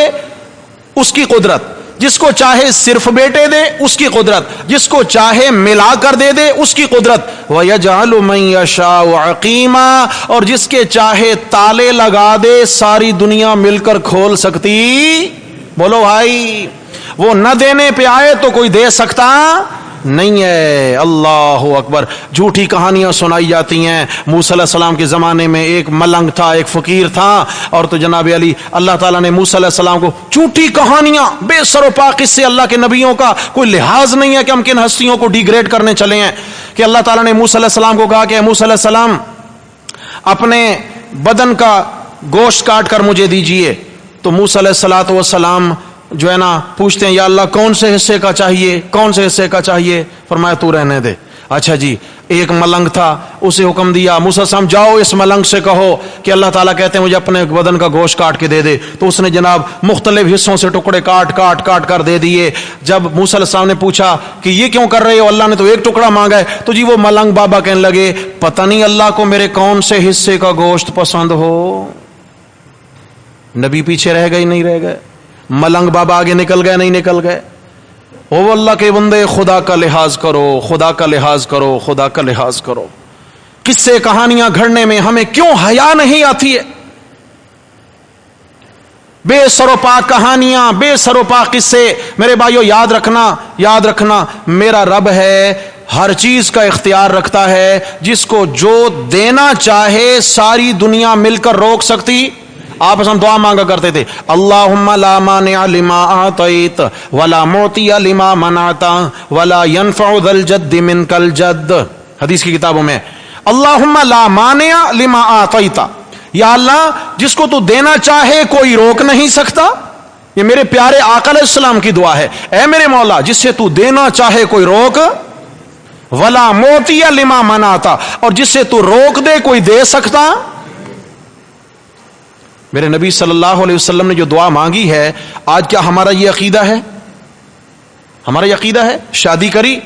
اس کی قدرت، جس کو چاہے صرف بیٹے دے اس کی قدرت، جس کو چاہے ملا کر دے دے اس کی قدرت۔ وَيَجْعَلُ مَن يَشَاءُ عَقِيمًا، اور جس کے چاہے تالے لگا دے ساری دنیا مل کر کھول سکتی۔ بولو بھائی، وہ نہ دینے پہ آئے تو کوئی دے سکتا نہیں ہے۔ اللہ اکبر۔ جھوٹی کہانیاں سنائی جاتی ہیں۔ موسیٰ علیہ السلام کے زمانے میں ایک ملنگ تھا، ایک فقیر تھا، اور تو جناب علی اللہ تعالیٰ نے موسیٰ علیہ السلام کو جھوٹی کہانیاں، بے سر و پا قصے، اللہ کے نبیوں کا کوئی لحاظ نہیں ہے کہ ہم کن ہستیوں کو ڈیگریڈ کرنے چلے ہیں، کہ اللہ تعالیٰ نے موسیٰ علیہ السلام کو کہا کہ موسیٰ علیہ السلام اپنے بدن کا گوشت کاٹ کر مجھے دیجئے۔ تو موسیٰ علیہ السلام جو ہے نا پوچھتے ہیں یا اللہ کون سے حصے کا چاہیے، کون سے حصے کا چاہیے؟ فرمایا تو رہنے دے۔ اچھا جی، ایک ملنگ تھا، اسے حکم دیا موسیٰ صاحب جاؤ اس ملنگ سے کہو کہ اللہ تعالیٰ کہتے ہیں مجھے اپنے بدن کا گوشت کاٹ کے دے دے۔ تو اس نے جناب مختلف حصوں سے ٹکڑے کاٹ کاٹ کاٹ کر دے دیے۔ جب موسیٰ علیہ السلام نے پوچھا کہ یہ کیوں کر رہے ہو، اللہ نے تو ایک ٹکڑا مانگا ہے، تو جی وہ ملنگ بابا کہنے لگے پتہ نہیں اللہ کو میرے کون سے حصے کا گوشت پسند ہو۔ نبی پیچھے رہ گئے نہیں رہ گئے, ملنگ بابا آگے نکل گئے نہیں نکل گئے. او اللہ کے بندے, خدا کا لحاظ کرو, خدا کا لحاظ کرو, خدا کا لحاظ کرو. قصے کہانیاں گھڑنے میں ہمیں کیوں حیا نہیں آتی ہے؟ بے سر و پا کہانیاں, بے سر و پا قصے. میرے بھائیو یاد رکھنا, یاد رکھنا, میرا رب ہے, ہر چیز کا اختیار رکھتا ہے. جس کو جو دینا چاہے ساری دنیا مل کر روک سکتی. آپس ہم دعا مانگا کرتے تھے, اللہم لا مانع لما اعطیت ولا معطی لما منعت ولا ينفع ذا الجد منک الجد. حدیث کی کتابوں میں, اللہم لا مانع لما اعطیت, یا اللہ جس کو تو دینا چاہے کوئی روک نہیں سکتا. یہ میرے پیارے آقا علیہ السلام کی دعا ہے, اے میرے مولا جس سے تو دینا چاہے کوئی روک, ولا معطی لما منعت, اور جس سے تو روک دے کوئی دے سکتا. میرے نبی صلی اللہ علیہ وسلم نے جو دعا مانگی ہے, آج کیا ہمارا یہ عقیدہ ہے؟ ہمارا یہ عقیدہ ہے؟ شادی کری,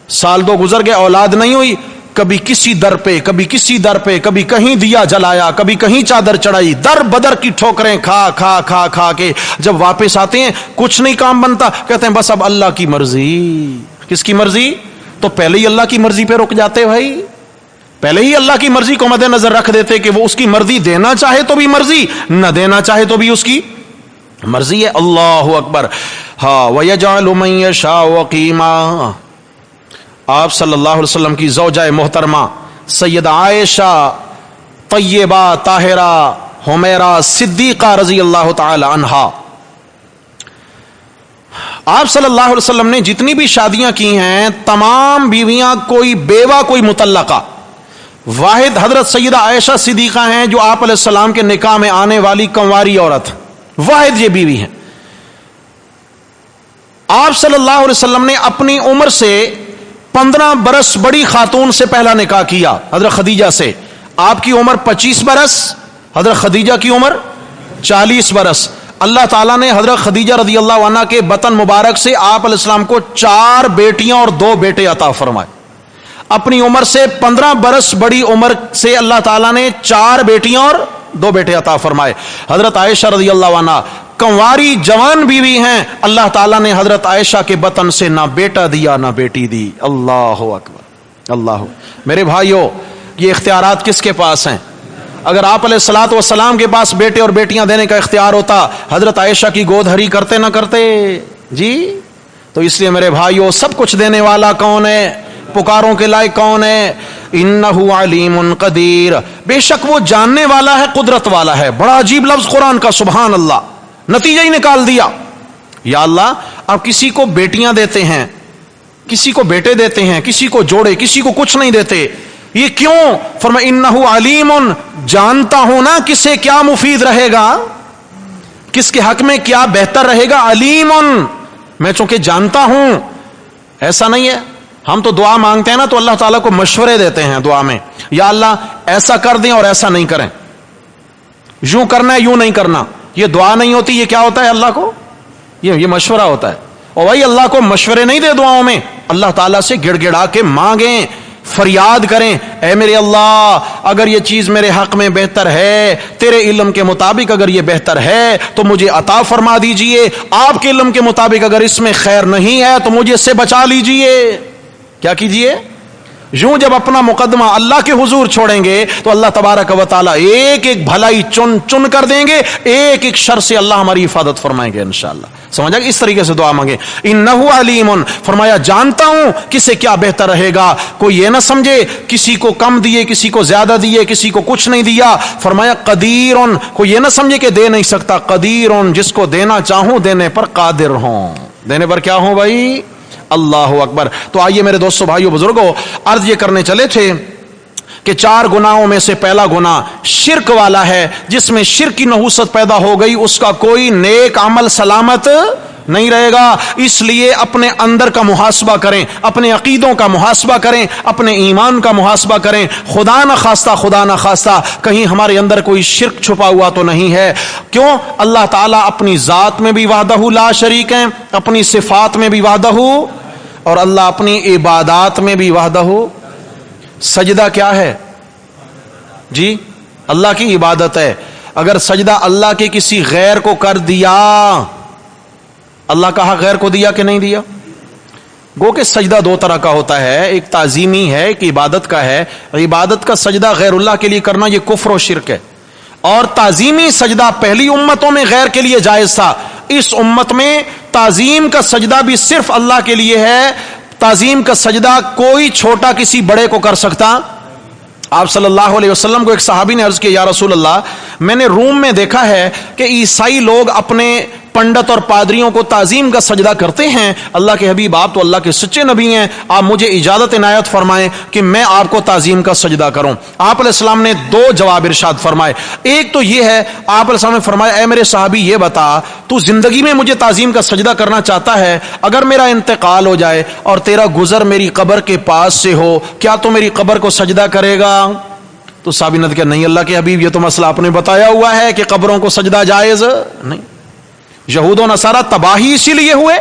سال دو گزر گئے, اولاد نہیں ہوئی, کبھی کسی در پہ, کبھی کسی در پہ, کبھی کہیں دیا جلایا, کبھی کہیں چادر چڑھائی, در بدر کی ٹھوکریں کھا کھا کھا کھا کے جب واپس آتے ہیں کچھ نہیں کام بنتا, کہتے ہیں بس اب اللہ کی مرضی. کس کی مرضی؟ تو پہلے ہی اللہ کی مرضی پہ رک جاتے بھائی, پہلے ہی اللہ کی مرضی کو مد نظر رکھ دیتے کہ وہ اس کی مرضی, دینا چاہے تو بھی مرضی, نہ دینا چاہے تو بھی اس کی مرضی ہے. اللہ اکبر. ہاں, وَيَجْعَلُ مَن يَشَاءُ قِيمًا. آپ صلی اللہ علیہ وسلم کی زوجہ محترمہ سیدہ عائشہ طیبہ طاہرہ حمیرہ صدیقہ رضی اللہ تعالی عنہا, آپ صلی اللہ علیہ وسلم نے جتنی بھی شادیاں کی ہیں تمام بیویاں, کوئی بیوہ کوئی مطلقہ, واحد حضرت سیدہ عائشہ صدیقہ ہیں جو آپ علیہ السلام کے نکاح میں آنے والی کنواری عورت, واحد یہ بیوی ہیں. آپ صلی اللہ علیہ وسلم نے اپنی عمر سے 15 برس بڑی خاتون سے پہلا نکاح کیا, حضرت خدیجہ سے. آپ کی عمر 25 برس, حضرت خدیجہ کی عمر 40 برس. اللہ تعالیٰ نے حضرت خدیجہ رضی اللہ عنہ کے بطن مبارک سے آپ علیہ السلام کو 4 بیٹیاں اور 2 بیٹے عطا فرمائے. اپنی عمر سے 15 برس بڑی عمر سے اللہ تعالیٰ نے 4 بیٹیاں اور 2 بیٹے عطا فرمائے. حضرت عائشہ رضی اللہ عنہ کنواری جوان بیوی ہیں, اللہ تعالیٰ نے حضرت عائشہ کے بطن سے نہ بیٹا دیا نہ بیٹی دی. اللہ اکبر, اللہ. میرے بھائیوں, یہ اختیارات کس کے پاس ہیں؟ اگر آپ علیہ الصلوۃ والسلام کے پاس بیٹے اور بیٹیاں دینے کا اختیار ہوتا, حضرت عائشہ کی گود ہری کرتے نہ کرتے جی؟ تو اس لیے میرے بھائیوں, سب کچھ دینے والا کون ہے؟ پکاروں کے لائق کون ہے؟ انہ علیم قدیر, بے شک وہ جاننے والا ہے, قدرت والا ہے. بڑا عجیب لفظ قرآن کا, سبحان اللہ, نتیجہ ہی نکال دیا. یا اللہ, آپ کسی کو بیٹیاں دیتے ہیں, کسی کو بیٹے دیتے ہیں, کسی کو جوڑے, کسی کو کچھ نہیں دیتے, یہ کیوں؟ فرمایا انہ علیم, جانتا ہوں نا کسے کیا مفید رہے گا, کس کے حق میں کیا بہتر رہے گا. علیم, میں چونکہ جانتا ہوں. ایسا نہیں ہے, ہم تو دعا مانگتے ہیں نا تو اللہ تعالیٰ کو مشورے دیتے ہیں دعا میں, یا اللہ ایسا کر دیں اور ایسا نہیں کریں, یوں کرنا ہے یوں نہیں کرنا. یہ دعا نہیں ہوتی, یہ کیا ہوتا ہے اللہ کو؟ یہ مشورہ ہوتا ہے. اور بھائی اللہ کو مشورے نہیں دے دعاؤں میں, اللہ تعالیٰ سے گڑ گڑا کے مانگیں, فریاد کریں, اے میرے اللہ اگر یہ چیز میرے حق میں بہتر ہے, تیرے علم کے مطابق اگر یہ بہتر ہے تو مجھے عطا فرما دیجئے, آپ کے علم کے مطابق اگر اس میں خیر نہیں ہے تو مجھے اس سے بچا لیجئے. کیا کیجئے؟ یوں جب اپنا مقدمہ اللہ کے حضور چھوڑیں گے تو اللہ تبارک و تعالیٰ ایک ایک بھلائی چن چن کر دیں گے, ایک ایک شر سے اللہ ہماری حفاظت فرمائیں گے انشاءاللہ. سمجھا؟ اس طریقے سے دعا مانگے. انہ علیم, فرمایا جانتا ہوں کسے کیا بہتر رہے گا. کوئی یہ نہ سمجھے کسی کو کم دیے, کسی کو زیادہ دیے, کسی کو کچھ نہیں دیا. فرمایا قدیر, کوئی یہ نہ سمجھے کہ دے نہیں سکتا. قدیر, جس کو دینا چاہوں دینے پر قادر ہوں, دینے پر کیا ہوں بھائی؟ اللہ اکبر. تو آئیے میرے دوستو بھائیو بزرگوں, عرض یہ کرنے چلے تھے کہ 4 گناہوں میں سے پہلا گناہ شرک والا ہے. جس میں شرک کی نحوست پیدا ہو گئی اس کا کوئی نیک عمل سلامت نہیں رہے گا. اس لیے اپنے اندر کا محاسبہ کریں, اپنے عقیدوں کا محاسبہ کریں, اپنے ایمان کا محاسبہ کریں. خدا نہ خواستہ کہیں ہمارے اندر کوئی شرک چھپا ہوا تو نہیں ہے. کیوں؟ اللہ تعالیٰ اپنی ذات میں بھی وحدہ لا شریک ہیں, اپنی صفات میں بھی وحدہ, اور اللہ اپنی عبادات میں بھی وحدہ. سجدہ کیا ہے جی؟ اللہ کی عبادت ہے. اگر سجدہ اللہ کے کسی غیر کو کر دیا، اللہ کا حق غیر کو دیا کہ نہیں دیا؟ گو کہ سجدہ دو طرح کا ہوتا ہے، ایک تعظیمی ہے، ایک عبادت کا ہے۔ عبادت کا سجدہ غیر اللہ کے لیے کرنا یہ کفر و شرک ہے، اور تعظیمی سجدہ پہلی امتوں میں غیر کے لیے جائز تھا، اس امت میں تعظیم کا سجدہ بھی صرف اللہ کے لیے ہے۔ تعظیم کا سجدہ کوئی چھوٹا کسی بڑے کو کر سکتا۔ آپ صلی اللہ علیہ وسلم کو ایک صحابی نے عرض کیا، یا رسول اللہ، میں نے روم میں دیکھا ہے کہ عیسائی لوگ اپنے پنڈت اور پادریوں کو تعظیم کا سجدہ کرتے ہیں، اللہ کے حبیب آپ تو اللہ کے سچے نبی ہیں، آپ مجھے اجازت عنایت فرمائیں کہ میں آپ کو تعظیم کا سجدہ کروں۔ آپ علیہ السلام نے دو جواب ارشاد فرمائے۔ ایک تو یہ ہے، آپ علیہ السلام نے فرمایا، اے میرے صحابی یہ بتا، تو زندگی میں مجھے تعظیم کا سجدہ کرنا چاہتا ہے، اگر میرا انتقال ہو جائے اور تیرا گزر میری قبر کے پاس سے ہو، کیا تو میری قبر کو سجدہ کرے گا؟ تو صحابی نے کہا، نہیں اللہ کے حبیب، یہ تو مسئلہ آپ نے بتایا ہوا ہے کہ قبروں کو سجدہ جائز نہیں۔ یہود و نصارہ تباہی اسی لیے ہوئے،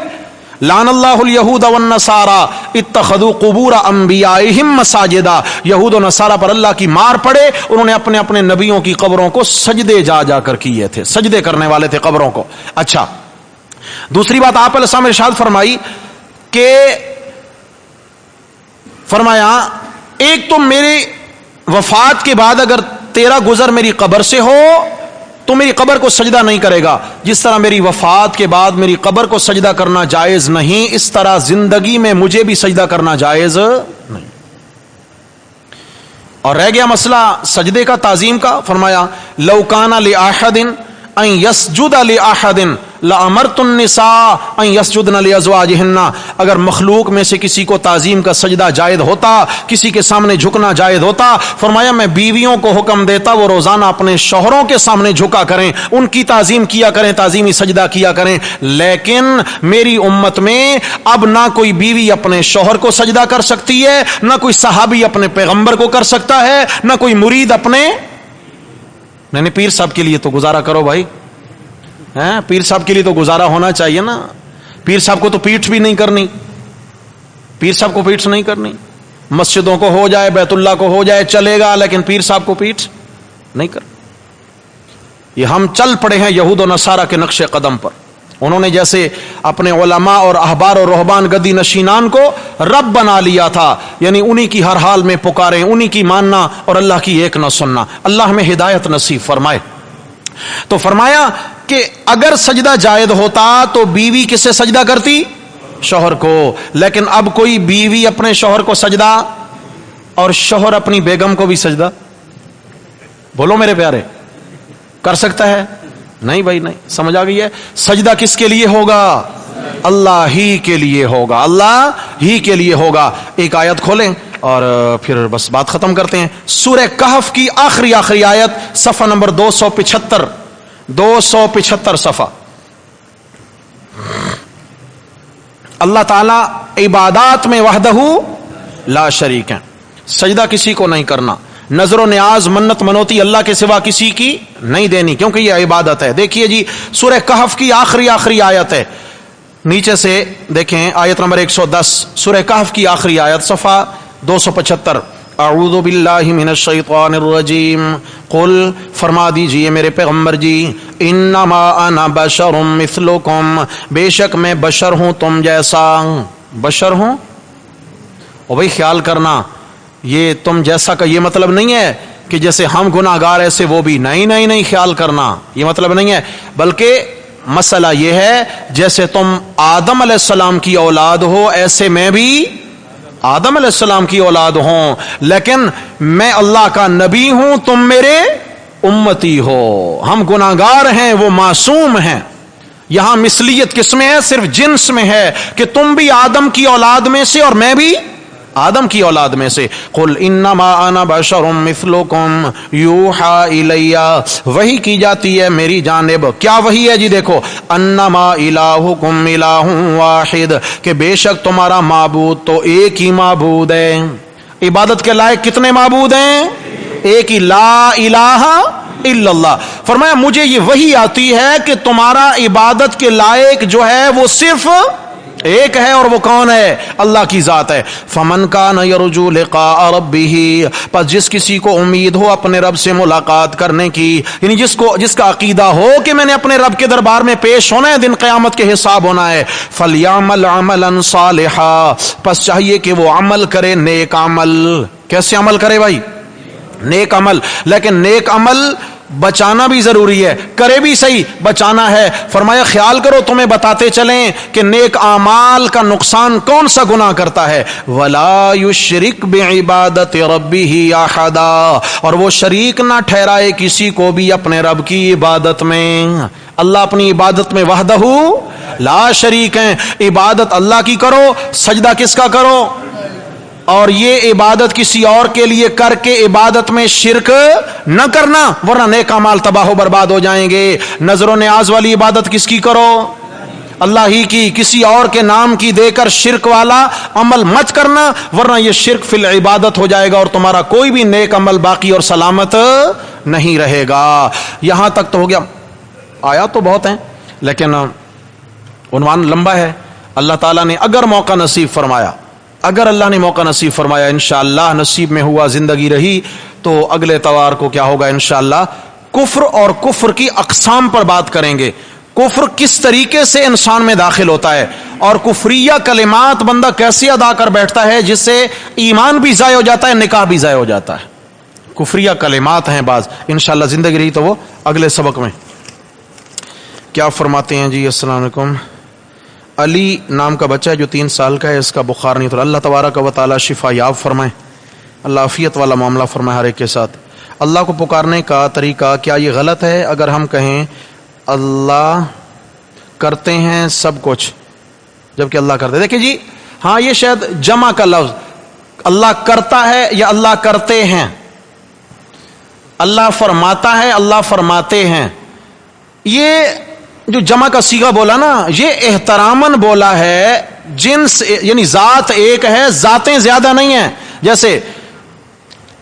لعن اللہ الیہود والنصارى اتخذوا قبور انبیائہم مساجدا، یہود و نصارہ پر اللہ کی مار پڑے، انہوں نے اپنے اپنے نبیوں کی قبروں کو سجدے جا جا کر کیے تھے، سجدے کرنے والے تھے قبروں کو۔ اچھا، دوسری بات آپ علیہ السلام نے ارشاد فرمائی کہ فرمایا، ایک تو میرے وفات کے بعد اگر تیرا گزر میری قبر سے ہو تو میری قبر کو سجدہ نہیں کرے گا، جس طرح میری وفات کے بعد میری قبر کو سجدہ کرنا جائز نہیں، اس طرح زندگی میں مجھے بھی سجدہ کرنا جائز نہیں۔ اور رہ گیا مسئلہ سجدے کا، تعظیم کا، فرمایا لو کان لأحد ان یسجد لأحد لأمرت النساء ان یسجدن لأزواجہن، اگر مخلوق میں سے کسی کو تعظیم کا سجدہ جائز ہوتا، کسی کے سامنے جھکنا جائز ہوتا، فرمایا میں بیویوں کو حکم دیتا وہ روزانہ اپنے شوہروں کے سامنے جھکا کریں، ان کی تعظیم کیا کریں، تعظیمی سجدہ کیا کریں۔ لیکن میری امت میں اب نہ کوئی بیوی اپنے شوہر کو سجدہ کر سکتی ہے، نہ کوئی صحابی اپنے پیغمبر کو کر سکتا ہے، نہ کوئی مرید اپنے نہیں پیر صاحب کے لیے تو گزارا کرو بھائی، پیر صاحب کے لیے تو گزارا ہونا چاہیے نا، پیر صاحب کو تو پیٹھ بھی نہیں کرنی، پیر صاحب کو پیٹھ نہیں کرنی، مسجدوں کو ہو جائے، بیت اللہ کو ہو جائے چلے گا، لیکن پیر صاحب کو پیٹھ نہیں کرنی۔ یہ ہم چل پڑے ہیں یہود و نصارہ کے نقش قدم پر، انہوں نے جیسے اپنے علماء اور احبار اور رہبان گدی نشینان کو رب بنا لیا تھا، یعنی انہی کی ہر حال میں پکاریں، انہی کی ماننا اور اللہ کی ایک نہ سننا۔ اللہ ہمیں ہدایت نصیب فرمائے۔ تو فرمایا کہ اگر سجدہ جائز ہوتا تو بیوی کس سے سجدہ کرتی؟ شوہر کو، لیکن اب کوئی بیوی اپنے شوہر کو سجدہ اور شوہر اپنی بیگم کو بھی سجدہ، بولو میرے پیارے، کر سکتا ہے؟ نہیں بھائی نہیں، سمجھ آ گئی ہے؟ سجدہ کس کے لیے ہوگا؟ اللہ ہی کے لیے ہوگا، اللہ ہی کے لیے ہوگا۔ ایک آیت کھولیں اور پھر بس بات ختم کرتے ہیں۔ سورہ کہف کی آخری آیت، صفحہ نمبر 275 صفحہ۔ اللہ تعالی عبادات میں وحدہ لا شریک ہے، سجدہ کسی کو نہیں کرنا، نظر و نیاز منت منوتی اللہ کے سوا کسی کی نہیں دینی، کیونکہ یہ عبادت ہے۔ دیکھیے جی، سورہ کہف کی آخری آیت ہے، نیچے سے دیکھیں آیت نمبر 110، سورہ کہف کی آخری آیت، صفحہ 275۔ اعوذ باللہ من الشیطان الرجیم، قل فرما دیجئے میرے پیغمبر جی، انما انا بشر مثلکم، بے شک میں بشر ہوں تم جیسا، بشر ہوں۔ اور بھائی خیال کرنا، یہ تم جیسا کا یہ مطلب نہیں ہے کہ جیسے ہم گناہ گار ایسے وہ بھی، نہیں، خیال کرنا یہ مطلب نہیں ہے، بلکہ مسئلہ یہ ہے جیسے تم آدم علیہ السلام کی اولاد ہو ایسے میں بھی آدم علیہ السلام کی اولاد ہوں، لیکن میں اللہ کا نبی ہوں، تم میرے امتی ہو، ہم گناہ گار ہیں وہ معصوم ہیں۔ یہاں مثلیت کس میں ہے؟ صرف جنس میں ہے کہ تم بھی آدم کی اولاد میں سے اور میں بھی آدم کی اولاد میں سے۔ قل انما انا بشر مثلکم یوحى الی، وحی کی جاتی ہے میری جانب۔ کیا وحی ہے جی؟ دیکھو، انما الہکم الہ واحد، کہ بے شک تمہارا معبود تو ایک ہی معبود ہے۔ عبادت کے لائق کتنے معبود ہیں؟ ایک ہی، لا الہ الا اللہ۔ فرمایا مجھے یہ وحی آتی ہے کہ تمہارا عبادت کے لائق جو ہے وہ صرف ایک ہے اور وہ کون ہے؟ اللہ کی ذات ہے۔ فمن کان یرجو لقاء ربہ، پس جس کسی کو امید ہو اپنے رب سے ملاقات کرنے کی، یعنی جس کا عقیدہ ہو کہ میں نے اپنے رب کے دربار میں پیش ہونا ہے، دن قیامت کے حساب ہونا ہے، فلیعمل عملا صالحا، پس چاہیے کہ وہ عمل کرے نیک عمل۔ کیسے عمل کرے بھائی؟ نیک عمل۔ لیکن نیک عمل بچانا بھی ضروری ہے، کرے بھی صحیح، بچانا ہے۔ فرمایا خیال کرو تمہیں بتاتے چلیں کہ نیک اعمال کا نقصان کون سا گناہ کرتا ہے، وَلَا يُشْرِكْ بِعِبَادَةِ رَبِّهِ أَحَدًا، اور وہ شریک نہ ٹھہرائے کسی کو بھی اپنے رب کی عبادت میں۔ اللہ اپنی عبادت میں وحدہ لا شریک ہیں، عبادت اللہ کی کرو، سجدہ کس کا کرو، اور یہ عبادت کسی اور کے لیے کر کے عبادت میں شرک نہ کرنا، ورنہ نیک اعمال تباہ و برباد ہو جائیں گے۔ نظر و نیاز والی عبادت کس کی کرو؟ اللہ ہی کی۔ کسی اور کے نام کی دے کر شرک والا عمل مت کرنا، ورنہ یہ شرک فی العبادت ہو جائے گا اور تمہارا کوئی بھی نیک عمل باقی اور سلامت نہیں رہے گا۔ یہاں تک تو ہو گیا، آیا تو بہت ہیں لیکن عنوان لمبا ہے۔ اللہ تعالیٰ نے اگر موقع نصیب فرمایا، اگر اللہ نے موقع نصیب فرمایا، انشاءاللہ نصیب میں ہوا، زندگی رہی، تو اگلے اتوار کو کیا ہوگا انشاءاللہ، کفر اور کفر کی اقسام پر بات کریں گے۔ کفر کس طریقے سے انسان میں داخل ہوتا ہے اور کفریہ کلمات بندہ کیسے ادا کر بیٹھتا ہے جس سے ایمان بھی ضائع ہو جاتا ہے، نکاح بھی ضائع ہو جاتا ہے۔ کفریہ کلمات ہیں بعض، انشاءاللہ زندگی رہی تو وہ اگلے سبق میں۔ کیا فرماتے ہیں جی؟ السلام علیکم۔ علی نام کا بچہ ہے جو 3 سال کا ہے، اس کا بخار نہیں اترا، اللہ تبارک و تعالی شفا یاب فرمائے، اللہ عافیت والا معاملہ فرمائے ہر ایک کے ساتھ۔ اللہ کو پکارنے کا طریقہ کیا یہ غلط ہے اگر ہم کہیں اللہ کرتے ہیں سب کچھ جبکہ اللہ کرتے؟ دیکھیں جی، ہاں یہ شاید جمع کا لفظ، اللہ کرتا ہے یا اللہ کرتے ہیں، اللہ فرماتا ہے اللہ فرماتے ہیں، یہ جو جمع کا صیغہ بولا نا، یہ احتراماً بولا ہے، جنس یعنی ذات ایک ہے، ذاتیں زیادہ نہیں ہیں۔ جیسے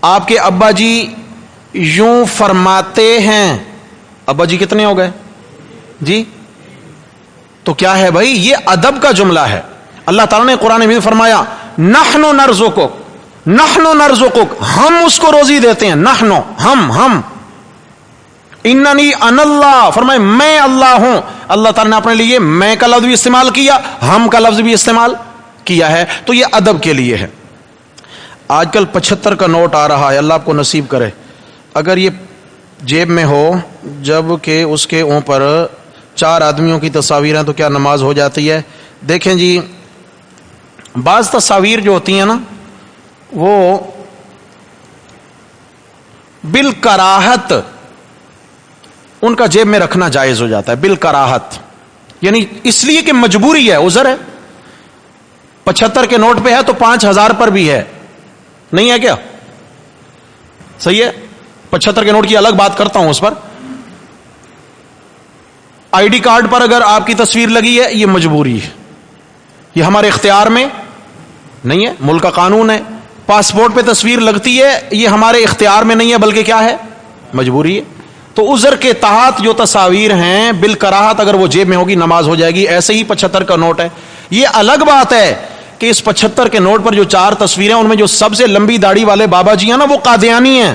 آپ کے ابا جی یوں فرماتے ہیں، ابا جی کتنے ہو گئے جی؟ تو کیا ہے بھائی؟ یہ ادب کا جملہ ہے۔ اللہ تعالیٰ نے قرآن میں فرمایا نحن نرزقک، نحن نرزقک، ہم اس کو روزی دیتے ہیں، نحن ہم اننی ان اللہ، فرمائے میں اللہ ہوں۔ اللہ تعالیٰ نے اپنے لیے میں کا لفظ بھی استعمال کیا، ہم کا لفظ بھی استعمال کیا ہے، تو یہ ادب کے لیے ہے۔ آج کل 75 کا نوٹ آ رہا ہے، اللہ آپ کو نصیب کرے، اگر یہ جیب میں ہو جب کہ اس کے اوپر 4 آدمیوں کی تصاویر ہیں تو کیا نماز ہو جاتی ہے؟ دیکھیں جی، بعض تصاویر جو ہوتی ہیں نا وہ بالکراہت ان کا جیب میں رکھنا جائز ہو جاتا ہے، بالکراہت، یعنی اس لیے کہ مجبوری ہے، عذر ہے۔ 75 کے نوٹ پہ ہے تو 5000 پر بھی ہے، نہیں ہے کیا؟ صحیح ہے، 75 کے نوٹ کی الگ بات کرتا ہوں اس پر۔ آئی ڈی کارڈ پر اگر آپ کی تصویر لگی ہے یہ مجبوری ہے، یہ ہمارے اختیار میں نہیں ہے، ملک کا قانون ہے۔ پاسپورٹ پہ تصویر لگتی ہے یہ ہمارے اختیار میں نہیں ہے بلکہ کیا ہے؟ مجبوری ہے۔ تو عذر کے تحت جو تصاویر ہیں بالکراہت اگر وہ جیب میں ہوگی نماز ہو جائے گی۔ ایسے ہی 75 کا نوٹ ہے، یہ الگ بات ہے کہ اس 75 کے نوٹ پر جو 4 تصویریں ان میں جو سب سے لمبی داڑھی والے بابا جی ہیں نا وہ قادیانی ہیں۔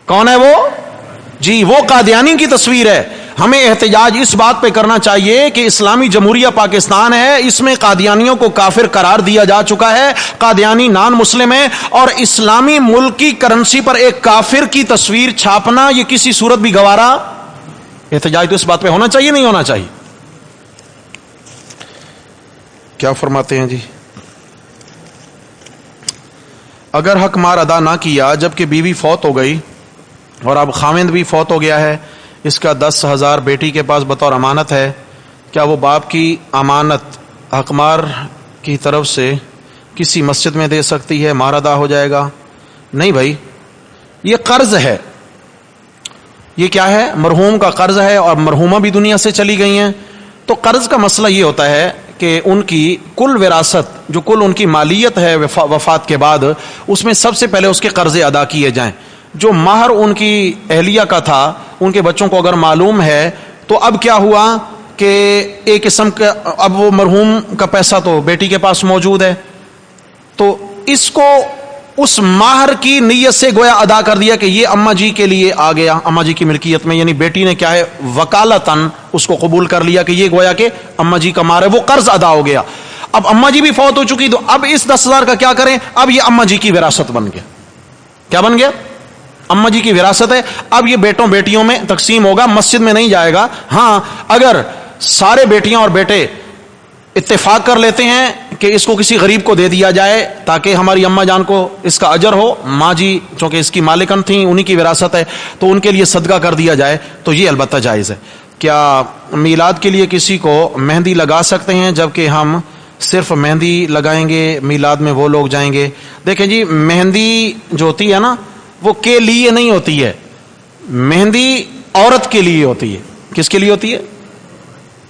کون ہے وہ؟ جی وہ قادیانی کی تصویر ہے۔ ہمیں احتجاج اس بات پہ کرنا چاہیے کہ اسلامی جمہوریہ پاکستان ہے، اس میں قادیانیوں کو کافر قرار دیا جا چکا ہے، قادیانی نان مسلم ہے، اور اسلامی ملک کی کرنسی پر ایک کافر کی تصویر چھاپنا یہ کسی صورت بھی گوارا۔ احتجاج تو اس بات پہ ہونا چاہیے نہیں ہونا چاہیے؟ کیا فرماتے ہیں جی؟ اگر حق مار ادا نہ کیا جبکہ بیوی فوت ہو گئی اور اب خاوند بھی فوت ہو گیا ہے، اس کا 10,000 بیٹی کے پاس بطور امانت ہے، کیا وہ باپ کی امانت حقمار کی طرف سے کسی مسجد میں دے سکتی ہے؟ مار ادا ہو جائے گا؟ نہیں بھائی، یہ قرض ہے، یہ کیا ہے؟ مرحوم کا قرض ہے، اور مرحومہ بھی دنیا سے چلی گئی ہیں۔ تو قرض کا مسئلہ یہ ہوتا ہے کہ ان کی کل وراثت، جو کل ان کی مالیت ہے وفات کے بعد، اس میں سب سے پہلے اس کے قرضے ادا کیے جائیں۔ جو مہر ان کی اہلیہ کا تھا ان کے بچوں کو اگر معلوم ہے تو اب کیا ہوا کہ ایک قسم کا اب وہ مرحوم کا پیسہ تو بیٹی کے پاس موجود ہے، تو اس کو اس مہر کی نیت سے گویا ادا کر دیا کہ یہ اماں جی کے لیے آ گیا، اماں جی کی ملکیت میں، یعنی بیٹی نے کیا ہے وکالتاً اس کو قبول کر لیا کہ یہ گویا کہ اماں جی کا مہر ہے، وہ قرض ادا ہو گیا۔ اب اماں جی بھی فوت ہو چکی، تو اب اس 10,000 کا کیا کریں؟ اب یہ اماں جی کی وراثت بن گیا۔ کیا بن گیا؟ اماں جی کی وراثت ہے۔ اب یہ بیٹوں بیٹیوں میں تقسیم ہوگا، مسجد میں نہیں جائے گا۔ ہاں اگر سارے بیٹیاں اور بیٹے اتفاق کر لیتے ہیں کہ اس کو کسی غریب کو دے دیا جائے تاکہ ہماری اماں جان کو اس کا اجر ہو، ماں جی چونکہ اس کی مالکن تھیں، انہی کی وراثت ہے، تو ان کے لیے صدقہ کر دیا جائے، تو یہ البتہ جائز ہے۔ کیا میلاد کے لیے کسی کو مہندی لگا سکتے ہیں جبکہ ہم صرف مہندی لگائیں گے، میلاد میں وہ لوگ جائیں گے؟ دیکھیں جی، مہندی جو ہوتی ہے نا وہ کے لیے نہیں ہوتی ہے، مہندی عورت کے لیے ہوتی ہے۔ کس کے لیے ہوتی ہے؟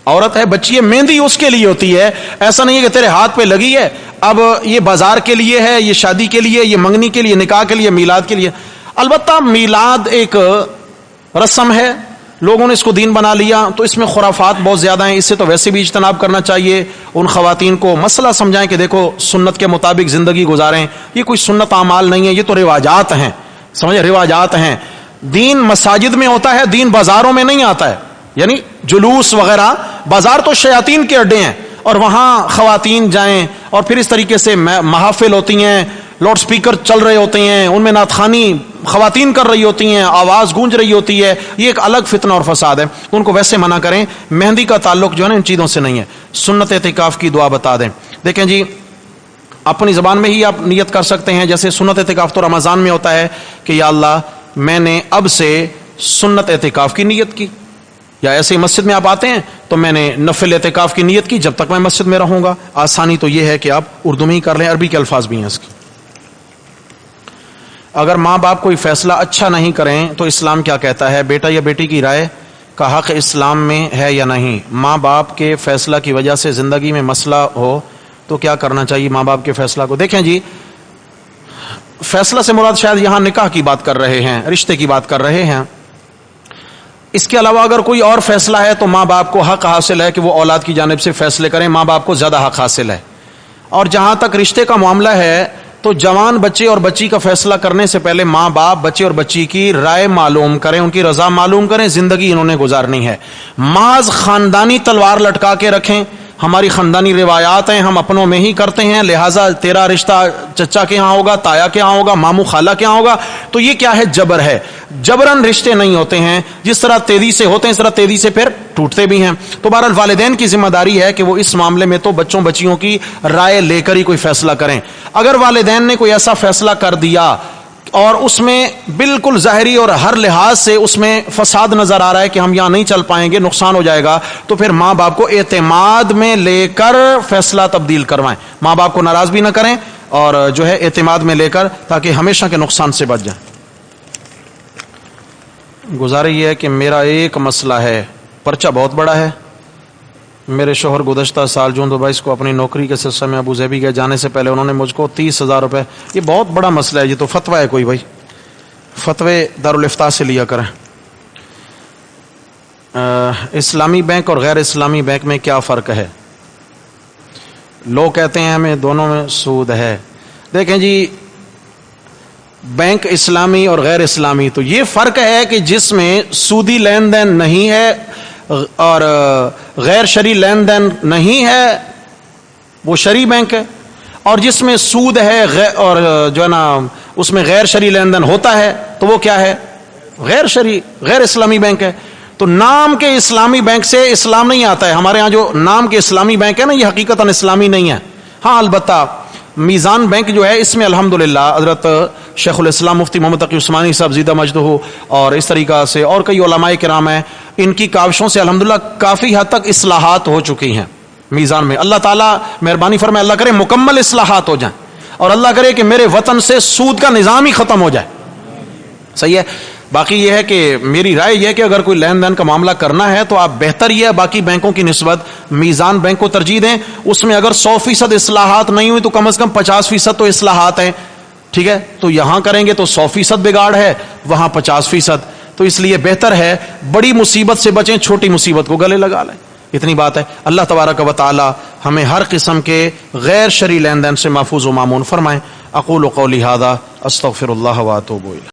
عورت ہے، بچی ہے، مہندی اس کے لیے ہوتی ہے۔ ایسا نہیں ہے کہ تیرے ہاتھ پہ لگی ہے اب یہ بازار کے لیے ہے، یہ شادی کے لیے، یہ منگنی کے لیے، نکاح کے لیے، میلاد کے لیے۔ البتہ میلاد ایک رسم ہے، لوگوں نے اس کو دین بنا لیا، تو اس میں خرافات بہت زیادہ ہیں، اس سے تو ویسے بھی اجتناب کرنا چاہیے۔ ان خواتین کو مسئلہ سمجھائیں کہ دیکھو سنت کے مطابق زندگی گزاریں، یہ کوئی سنت اعمال نہیں ہے، یہ تو رواجات ہیں، سمجھے، رواجات ہیں۔ دین مساجد میں ہوتا ہے، دین بازاروں میں نہیں آتا ہے، یعنی جلوس وغیرہ، بازار تو شیاطین کے اڈے ہیں، اور وہاں خواتین جائیں، اور پھر اس طریقے سے محافل ہوتی ہیں، لاؤڈ سپیکر چل رہے ہوتے ہیں، ان میں نعت خوانی خواتین کر رہی ہوتی ہیں، آواز گونج رہی ہوتی ہے، یہ ایک الگ فتنہ اور فساد ہے، ان کو ویسے منع کریں۔ مہندی کا تعلق جو ہے نا ان چیزوں سے نہیں ہے۔ سنت اعتکاف کی دعا بتا دیں۔ دیکھیں جی، اپنی زبان میں ہی آپ نیت کر سکتے ہیں، جیسے سنت اعتکاف تو رمضان میں ہوتا ہے کہ یا اللہ میں نے اب سے سنت اعتکاف کی نیت کی، یا ایسے مسجد میں آپ آتے ہیں تو میں نے نفل اعتکاف کی نیت کی جب تک میں مسجد میں رہوں گا۔ آسانی تو یہ ہے کہ آپ اردو میں ہی کر لیں، عربی کے الفاظ بھی ہیں اس کی۔ اگر ماں باپ کوئی فیصلہ اچھا نہیں کریں تو اسلام کیا کہتا ہے؟ بیٹا یا بیٹی کی رائے کا حق اسلام میں ہے یا نہیں؟ ماں باپ کے فیصلہ کی وجہ سے زندگی میں مسئلہ ہو تو کیا کرنا چاہیے ماں باپ کے فیصلہ کو؟ دیکھیں جی، فیصلہ سے مراد شاید یہاں نکاح کی بات کر رہے ہیں، رشتے کی بات کر رہے ہیں۔ اس کے علاوہ اگر کوئی اور فیصلہ ہے تو ماں باپ کو حق حاصل ہے کہ وہ اولاد کی جانب سے فیصلے کریں، ماں باپ کو زیادہ حق حاصل ہے۔ اور جہاں تک رشتے کا معاملہ ہے تو جوان بچے اور بچی کا فیصلہ کرنے سے پہلے ماں باپ بچے اور بچی کی رائے معلوم کریں، ان کی رضا معلوم کریں، زندگی انہوں نے گزارنی ہے۔ محض خاندانی تلوار لٹکا کے رکھیں، ہماری خاندانی روایات ہیں، ہم اپنوں میں ہی کرتے ہیں، لہٰذا تیرا رشتہ چچا کے ہاں ہوگا، تایا کے ہاں ہوگا، ماموں خالہ کے ہاں ہوگا، تو یہ کیا ہے؟ جبر ہے۔ جبرن رشتے نہیں ہوتے ہیں، جس طرح تیزی سے ہوتے ہیں اس طرح تیزی سے پھر ٹوٹتے بھی ہیں۔ تو بہرحال والدین کی ذمہ داری ہے کہ وہ اس معاملے میں تو بچوں بچیوں کی رائے لے کر ہی کوئی فیصلہ کریں۔ اگر والدین نے کوئی ایسا فیصلہ کر دیا اور اس میں بالکل ظاہری اور ہر لحاظ سے اس میں فساد نظر آ رہا ہے کہ ہم یہاں نہیں چل پائیں گے، نقصان ہو جائے گا، تو پھر ماں باپ کو اعتماد میں لے کر فیصلہ تبدیل کروائیں، ماں باپ کو ناراض بھی نہ کریں، اور جو ہے اعتماد میں لے کر، تاکہ ہمیشہ کے نقصان سے بچ جائیں۔ گزارش یہ ہے کہ میرا ایک مسئلہ ہے، پرچہ بہت بڑا ہے۔ میرے شوہر گزشتہ سال جون 22 کو اپنی نوکری کے سلسلے میں ابو ظبی گئے، جانے سے پہلے انہوں نے مجھ کو 30,000 روپے، یہ بہت بڑا مسئلہ ہے، یہ تو فتویٰ ہے کوئی، بھائی فتوے دارالافتاء سے لیا کریں۔ اسلامی بینک اور غیر اسلامی بینک میں کیا فرق ہے؟ لوگ کہتے ہیں ہمیں دونوں میں سود ہے۔ دیکھیں جی، بینک اسلامی اور غیر اسلامی تو یہ فرق ہے کہ جس میں سودی لین دین نہیں ہے اور غیر شرعی لین دین نہیں ہے وہ شرعی بینک ہے، اور جس میں سود ہے اور جو ہے نا اس میں غیر شرعی لین دین ہوتا ہے تو وہ کیا ہے؟ غیر شرعی، غیر اسلامی بینک ہے۔ تو نام کے اسلامی بینک سے اسلام نہیں آتا ہے، ہمارے ہاں جو نام کے اسلامی بینک ہے نا یہ حقیقتاً اسلامی نہیں ہے۔ ہاں البتہ میزان بینک جو ہے اس میں الحمدللہ حضرت شیخ الاسلام مفتی محمد تقی عثمانی صاحب زیدہ مجدہ اور اس طریقہ سے اور کئی علماء کرام ہیں، ان کی کاوشوں سے الحمدللہ کافی حد تک اصلاحات ہو چکی ہیں میزان میں۔ اللہ تعالیٰ مہربانی فرمائے، اللہ کرے مکمل اصلاحات ہو جائیں، اور اللہ کرے کہ میرے وطن سے سود کا نظام ہی ختم ہو جائے۔ صحیح ہے۔ باقی یہ ہے کہ میری رائے یہ ہے کہ اگر کوئی لین دین کا معاملہ کرنا ہے تو آپ بہتر یہ ہے باقی بینکوں کی نسبت میزان بینک کو ترجیح دیں۔ اس میں اگر 100% اصلاحات نہیں ہوئی تو کم از کم 50% تو اصلاحات ہیں، ٹھیک ہے؟ تو یہاں کریں گے تو 100% بگاڑ ہے، وہاں 50%، تو اس لیے بہتر ہے بڑی مصیبت سے بچیں، چھوٹی مصیبت کو گلے لگا لیں۔ اتنی بات ہے. اللہ تبارک و تعالی ہمیں ہر قسم کے غیر شرعی لین دین سے محفوظ و مامون فرمائیں. اقول قولی ھذا استغفر اللہ واتوب الیہ.